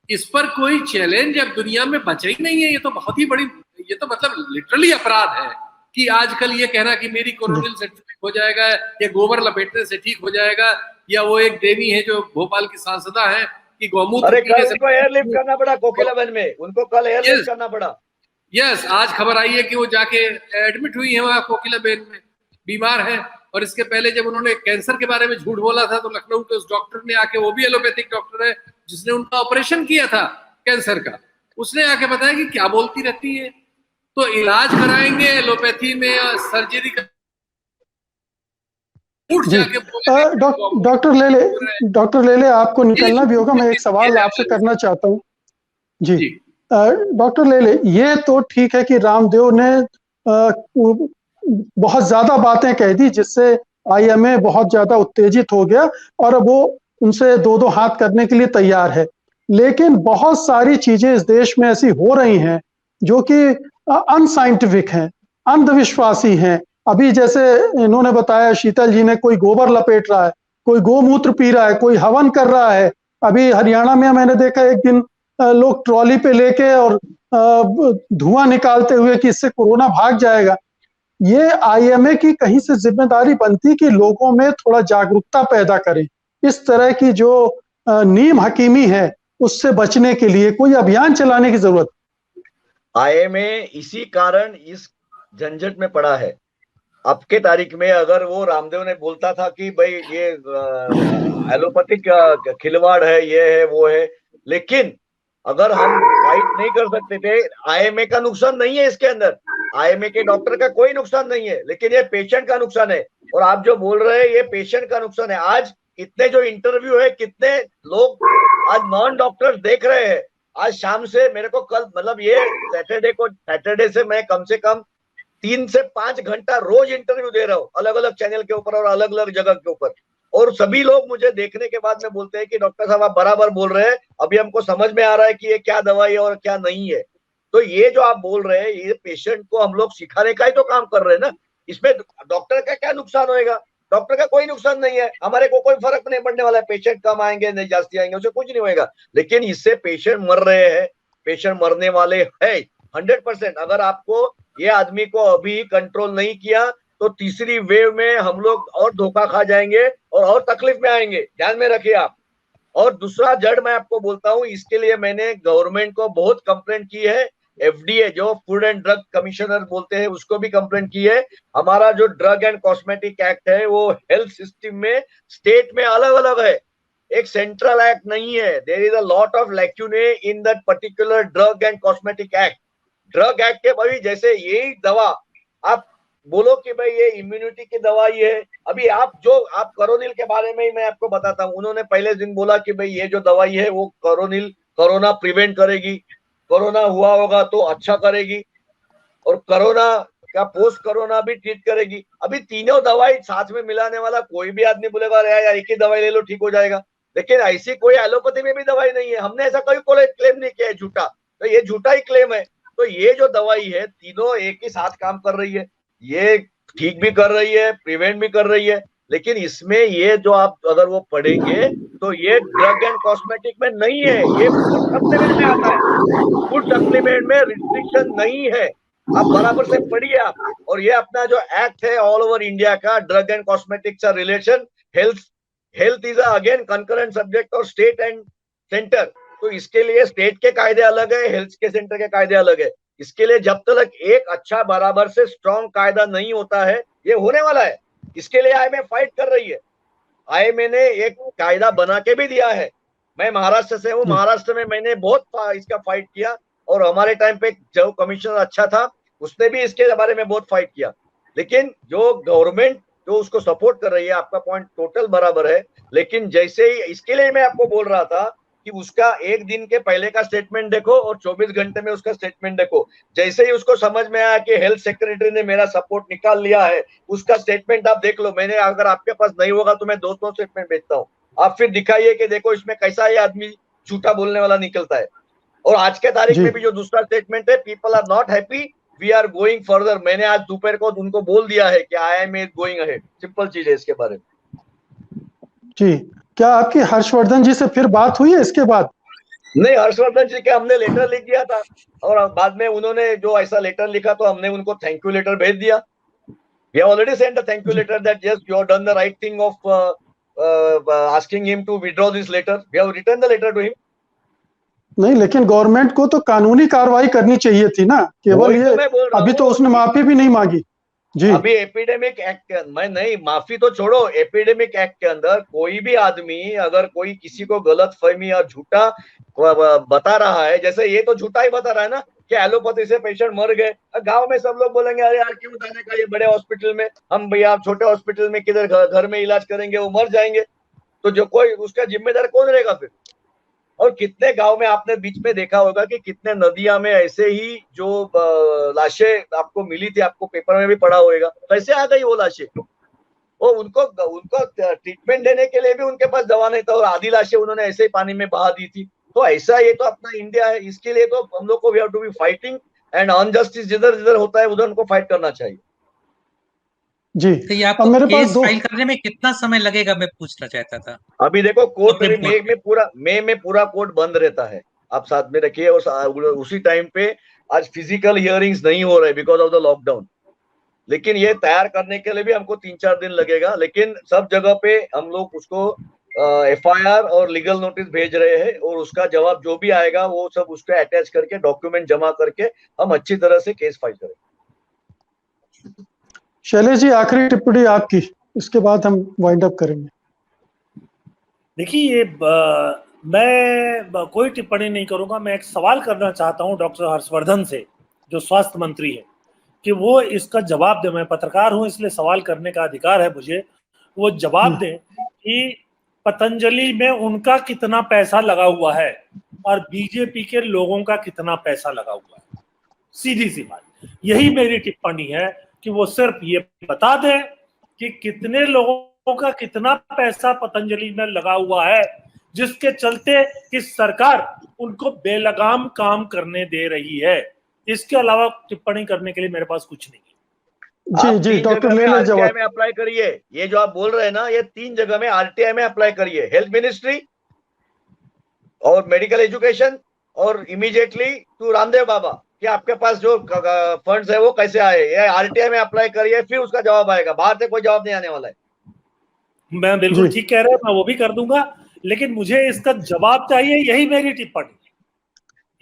इस पर कोई चैलेंज अब दुनिया में बचा ही नहीं है। ये तो बहुत ही बड़ी, ये तो मतलब लिटरली अपराध है कि आजकल ये कहना कि मेरी कोरोनिल से ठीक हो जाएगा, या गोबर लपेटने से ठीक हो जाएगा, या वो एक देवी है जो भोपाल की सांसदा है कि गौमूत्र पीने से एयरलिफ्ट करना पड़ा कोकिलाबेन में, उनको कल एयरलिफ्ट करना पड़ा। यस, आज खबर आई है कि वो जाके एडमिट हुई है वहां कोकिलाबेन में, बीमार है। और इसके पहले जब उन्होंने कैंसर के बारे में झूठ बोला था तो लखनऊ के उस डॉक्टर ने आके, वो भी एलोपैथिक डॉक्टर है जिसने उनका ऑपरेशन किया था कैंसर का, उसने आके बताया कि क्या बोलती रहती है। तो इलाज कराएंगे एलोपैथी में, सर्जरी का डॉक्टर लेले आपको निकलना भी होगा, मैं एक सवाल आपसे करना चाहता हूँ। जी डॉक्टर लेले, ये तो ठीक है कि रामदेव ने बहुत ज्यादा बातें कह दी जिससे आईएमए बहुत ज्यादा उत्तेजित हो गया और अब वो उनसे दो दो हाथ करने के लिए तैयार है। लेकिन बहुत सारी चीजें इस देश में ऐसी हो रही हैं जो कि अनसाइंटिफिक हैं, अंधविश्वासी हैं। अभी जैसे इन्होंने बताया, शीतल जी ने, कोई गोबर लपेट रहा है, कोई गोमूत्र पी रहा है, कोई हवन कर रहा है। अभी हरियाणा में मैंने देखा एक दिन लोग ट्रॉली पे लेके और धुआं निकालते हुए कि इससे कोरोना भाग जाएगा। ये आईएमए की कहीं से जिम्मेदारी बनती कि लोगों में थोड़ा जागरूकता पैदा करें, इस तरह की जो नीम हकीमी है उससे बचने के लिए कोई अभियान चलाने की जरूरत। आईएमए इसी कारण इस झंझट में पड़ा है। अब के तारीख में अगर वो रामदेव ने बोलता था कि भाई ये एलोपैथिक खिलवाड़ है, ये है वो है, लेकिन अगर हम फाइट नहीं कर सकते थे, आईएमए का नुकसान नहीं है इसके अंदर, आईएमए के डॉक्टर का कोई नुकसान नहीं है, लेकिन ये पेशेंट का नुकसान है। और आप जो बोल रहे हैं ये पेशेंट का नुकसान है। आज इतने जो इंटरव्यू है, कितने लोग आज नॉन डॉक्टर देख रहे हैं। आज शाम से मेरे को कल, मतलब ये सैटरडे से मैं कम से कम 3 से 5 घंटा रोज इंटरव्यू दे रहा हूँ, अलग अलग चैनल के ऊपर और अलग अलग जगह के ऊपर। और सभी लोग मुझे देखने के बाद में बोलते हैं कि डॉक्टर साहब आप बराबर बोल रहे हैं, अभी हमको समझ में आ रहा है कि ये क्या दवाई है और क्या नहीं है। तो ये जो आप बोल रहे हैं, ये पेशेंट को हम लोग सिखाने का ही तो काम कर रहे हैं ना। इसमें डॉक्टर का क्या नुकसान होएगा? डॉक्टर का कोई नुकसान नहीं है, हमारे को कोई फर्क नहीं पड़ने वाला है। पेशेंट कम आएंगे नहीं जास्ती आएंगे, उससे कुछ नहीं होएगा। लेकिन इससे पेशेंट मर रहे हैं, पेशेंट मरने वाले है 100%। अगर आपको ये आदमी को अभी कंट्रोल नहीं किया तो तीसरी वेव में हम लोग और धोखा खा जाएंगे और तकलीफ में आएंगे, ध्यान में रखिए आप। और दूसरा जड़ मैं आपको बोलता हूँ, इसके लिए मैंने गवर्नमेंट को बहुत कंप्लेंट की है। एफडीए जो फूड एंड ड्रग कमिश्नर बोलते हैं, उसको भी कंप्लेंट की है। हमारा जो ड्रग एंड कॉस्मेटिक एक्ट है वो हेल्थ सिस्टम में स्टेट में अलग अलग है, एक सेंट्रल एक्ट नहीं है। There is a lot of lacunae in that particular drug and cosmetic act. Drug act के भाई जैसे यही दवा आप बोलो कि भाई ये इम्यूनिटी की दवाई है, अभी आप कोरोनिल के बारे में ही मैं आपको बताता हूँ। उन्होंने पहले दिन बोला कि भाई ये जो दवाई है वो कोरोना प्रिवेंट करेगी, कोरोना हुआ होगा तो अच्छा करेगी, और कोरोना का पोस्ट कोरोना भी ट्रीट करेगी। अभी तीनों दवाई साथ में मिलाने वाला कोई भी आदमी बोलेगा अरे यार एक ही दवाई ले लो ठीक हो जाएगा, लेकिन ऐसी कोई एलोपैथी में भी दवाई नहीं है। हमने ऐसा कोई क्लेम नहीं किया है झूठा, तो ये झूठा ही क्लेम है। तो ये जो दवाई है तीनों एक ही साथ काम कर रही है, ये ठीक भी कर रही है, प्रिवेंट भी कर रही है। लेकिन इसमें ये जो आप अगर वो पढ़ेंगे तो ये ड्रग एंड कॉस्मेटिक में नहीं है, ये फूड सप्लीमेंट में आता है। फूड सप्लीमेंट में रिस्ट्रिक्शन नहीं है, आप बराबर से पढ़िए आप। और ये अपना जो एक्ट है ऑल ओवर इंडिया का, drug and cosmetics relation health is again concurrent subject और स्टेट एंड सेंटर। तो इसके लिए स्टेट के कायदे अलग है, हेल्थ के सेंटर के कायदे अलग है। इसके लिए जब तक एक अच्छा बराबर से स्ट्रॉन्ग कायदा नहीं होता है, ये होने वाला है। इसके लिए आईएमए फाइट कर रही है। आईएमए ने एक कायदा बना के भी दिया है। मैं महाराष्ट्र से हूँ, महाराष्ट्र में मैंने बहुत इसका फाइट किया, और हमारे टाइम पे जो कमिश्नर अच्छा था उसने भी इसके बारे में बहुत फाइट किया। लेकिन जो गवर्नमेंट जो उसको सपोर्ट कर रही है, आपका पॉइंट टोटल बराबर है। लेकिन जैसे ही इसके लिए मैं आपको बोल रहा था कि उसका एक दिन के पहले का स्टेटमेंट देखो और 24 घंटे में उसका स्टेटमेंट देखो। जैसे ही उसको समझ में आया कि हेल्थ सेक्रेटरी ने मेरा सपोर्ट निकाल लिया है, उसका स्टेटमेंट आप देख लो। मैंने, अगर आपके पास नहीं होगा तो मैं 200 स्टेटमेंट भेजता हूँ, आप फिर दिखाइए कि देखो इसमें कैसा ये आदमी झूठा बोलने वाला निकलता है। और आज के तारीख में भी जो दूसरा स्टेटमेंट है, people are not happy, we are going further. मैंने आज दोपहर को उनको बोल दिया है कि IMA is going ahead. Simple चीज है इसके बारे में। जी, क्या आपकी हर्षवर्धन जी से फिर बात हुई है इसके बाद? नहीं, हर्षवर्धन जी के हमने लेटर लिख दिया था, और बाद में उन्होंने जो ऐसा लेटर लिखा तो हमने उनको थैंक यू लेटर भेज दिया। We have already sent a thank you letter that yes, you have done the right thing of asking him to withdraw this letter. We have written the letter to him. नहीं, लेकिन government को तो कानूनी कार्रवाई करनी चाहिए थी ना, केवल ये तो मैं बोल रहा अभी तो उसने माफी भी नहीं मांगी। जी अभी एपिडेमिक एक्ट मैं नहीं, माफी तो छोड़ो, एपिडेमिक एक्ट के अंदर कोई भी आदमी अगर कोई किसी को गलत फहमी या झूठा बता रहा है, जैसे ये तो झूठा ही बता रहा है ना कि एलोपैथी से पेशेंट मर गए, गांव में सब लोग बोलेंगे अरे यार क्यों जाने का ये बड़े हॉस्पिटल में, हम भैया छोटे हॉस्पिटल में किधर घर में इलाज करेंगे, वो मर जाएंगे। तो जो कोई उसका जिम्मेदार कौन रहेगा फिर? और कितने गांव में आपने बीच में देखा होगा कि कितने नदियां में ऐसे ही जो लाशें आपको मिली थी, आपको पेपर में भी पढ़ा होगा, कैसे आ गई वो लाशें? वो उनको ट्रीटमेंट देने के लिए भी उनके पास दवा नहीं था और आधी लाशें उन्होंने ऐसे ही पानी में बहा दी थी। तो ऐसा ये तो अपना इंडिया है, इसके लिए तो हम लोग को we have to be fighting and injustice जिधर जिधर होता है उधर उनको फाइट करना चाहिए। जी तो ये अब आपको मेरे पास केस फाइल करने में कितना समय लगेगा, मैं पूछना चाहता था। अभी देखो कोर्ट सुप्रीम कोर्ट मई में पूरा कोर्ट बंद रहता है, आप साथ में रखिए। और उसी टाइम पे आज फिजिकल हियरिंग्स नहीं हो रहे बिकॉज ऑफ द लॉकडाउन, लेकिन ये तैयार करने के लिए भी हमको 3-4 दिन लगेगा। लेकिन सब जगह पे हम लोग उसको FIR और लीगल नोटिस भेज रहे हैं और उसका जवाब जो भी आएगा वो सब उसको अटैच करके डॉक्यूमेंट जमा करके हम अच्छी तरह से केस फाइल करेंगे। शैलेश जी आखिरी टिप्पणी आपकी, इसके बाद हम वाइंड अप करेंगे। देखिए मैं कोई टिप्पणी नहीं करूंगा, मैं एक सवाल करना चाहता हूं डॉक्टर हर्षवर्धन से जो स्वास्थ्य मंत्री है, कि वो इसका जवाब दे। मैं पत्रकार हूं इसलिए सवाल करने का अधिकार है मुझे। वो जवाब दें कि पतंजलि में उनका कितना पैसा लगा हुआ है और बीजेपी के लोगों का कितना पैसा लगा हुआ है। सीधी सी बात, यही मेरी टिप्पणी है कि वो सिर्फ ये बता दें कि कितने लोगों का कितना पैसा पतंजलि में लगा हुआ है जिसके चलते कि सरकार उनको बेलगाम काम करने दे रही है। इसके अलावा टिप्पणी करने के लिए मेरे पास कुछ नहीं है। जी जी डॉक्टर लेले जवाब में अप्लाई करिए, ये जो आप बोल रहे हैं ना, ये 3 जगह में RTI में अप्लाई करिए, हेल्थ मिनिस्ट्री और मेडिकल एजुकेशन और इमीडिएटली टू रामदेव बाबा कि आपके पास जो फंड्स है वो कैसे आए। ये RTI में अप्लाई करिए, फिर उसका जवाब आएगा, बाहर से कोई जवाब नहीं आने वाला है। मैं बिल्कुल ठीक कह रहे हैं, मैं वो भी कर दूंगा, लेकिन मुझे इसका जवाब चाहिए। यही मेरी टिप्पणी,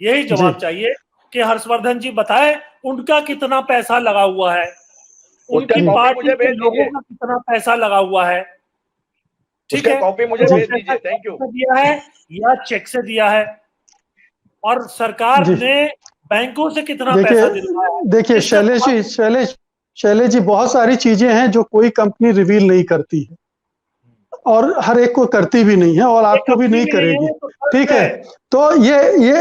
यही जवाब चाहिए कि हर्षवर्धन जी बताए उनका कितना पैसा लगा हुआ है, उनकी पार्टी के लोगों का कितना पैसा लगा हुआ है। ठीक है, कॉपी मुझे भेज दीजिए। Thank you. दिया है या चेक से दिया है, और सरकार ने बैंकों से कितना पैसा दिलवाया है। देखिए शैलेश जी बहुत सारी चीजें हैं जो कोई कंपनी रिवील नहीं करती है और हर एक को करती भी नहीं है और आपको भी नहीं करेगी। ठीक है, तो ये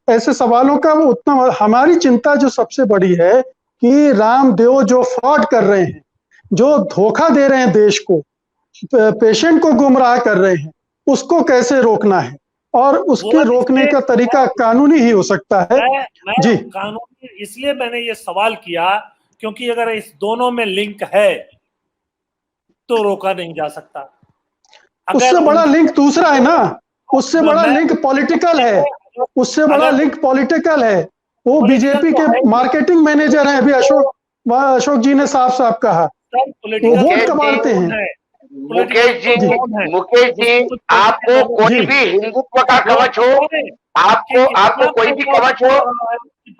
ऐसे सवालों का उतना, हमारी चिंता जो सबसे बड़ी है कि रामदेव जो फ्रॉड कर रहे हैं, जो धोखा दे रहे हैं देश को, पेशेंट को गुमराह कर रहे हैं, उसको कैसे रोकना है और उसके रोकने का तरीका कानूनी ही हो सकता है। जी कानूनी, इसलिए मैंने ये सवाल किया क्योंकि अगर इस दोनों में लिंक है तो रोका नहीं जा सकता। उससे बड़ा लिंक दूसरा है ना, उससे बड़ा लिंक पॉलिटिकल है, उससे बड़ा लिंक पॉलिटिकल है। वो बीजेपी के मार्केटिंग मैनेजर हैं, अभी अशोक जी ने साफ साफ कहा, वो वोट कमाते हैं। मुकेश जी आपको कोई भी हिंदुत्व का कवच हो, आपको कोई भी कवच हो,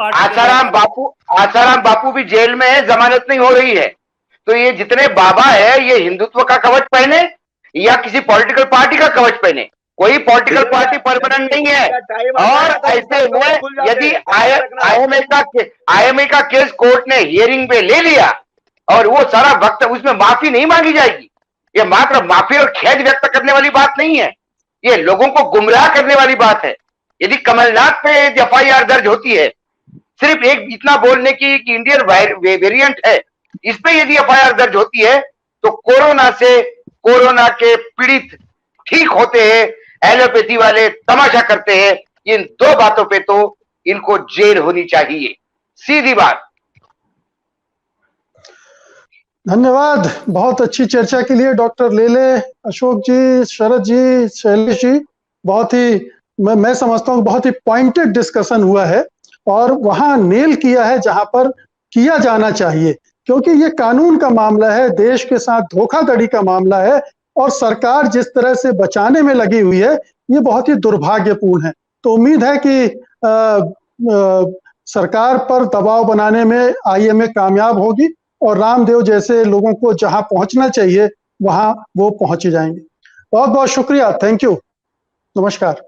आसाराम बापू भी जेल में है, जमानत नहीं हो रही है, तो ये जितने बाबा है ये हिंदुत्व का कवच पहने या किसी पॉलिटिकल पार्टी का कवच पहने, कोई पॉलिटिकल पार्टी परमानेंट नहीं है। और ऐसे में यदि IMA का केस कोर्ट ने हियरिंग पे ले लिया और वो सारा वक्त, उसमें माफी नहीं मांगी जाएगी। ये मात्र माफी और खेद व्यक्त करने वाली बात नहीं है, ये लोगों को गुमराह करने वाली बात है। यदि कमलनाथ पे FIR दर्ज होती है सिर्फ एक इतना बोलने की कि इंडियन वेरिएंट है, इस पे यदि FIR दर्ज होती है तो कोरोना के पीड़ित ठीक होते हैं, एलोपैथी वाले तमाशा करते हैं। इन 2 बातों पे तो इनको जेल होनी चाहिए, सीधी बात। धन्यवाद बहुत अच्छी चर्चा के लिए डॉक्टर लेले, अशोक जी, शरद जी, शैलेश जी। बहुत ही मैं समझता हूँ बहुत ही पॉइंटेड डिस्कशन हुआ है और वहां नेल किया है जहां पर किया जाना चाहिए, क्योंकि ये कानून का मामला है, देश के साथ धोखाधड़ी का मामला है और सरकार जिस तरह से बचाने में लगी हुई है ये बहुत ही दुर्भाग्यपूर्ण है। तो उम्मीद है कि सरकार पर दबाव बनाने में IMA कामयाब होगी और रामदेव जैसे लोगों को जहां पहुंचना चाहिए वहां वो पहुंच जाएंगे। बहुत बहुत शुक्रिया, थैंक यू, नमस्कार।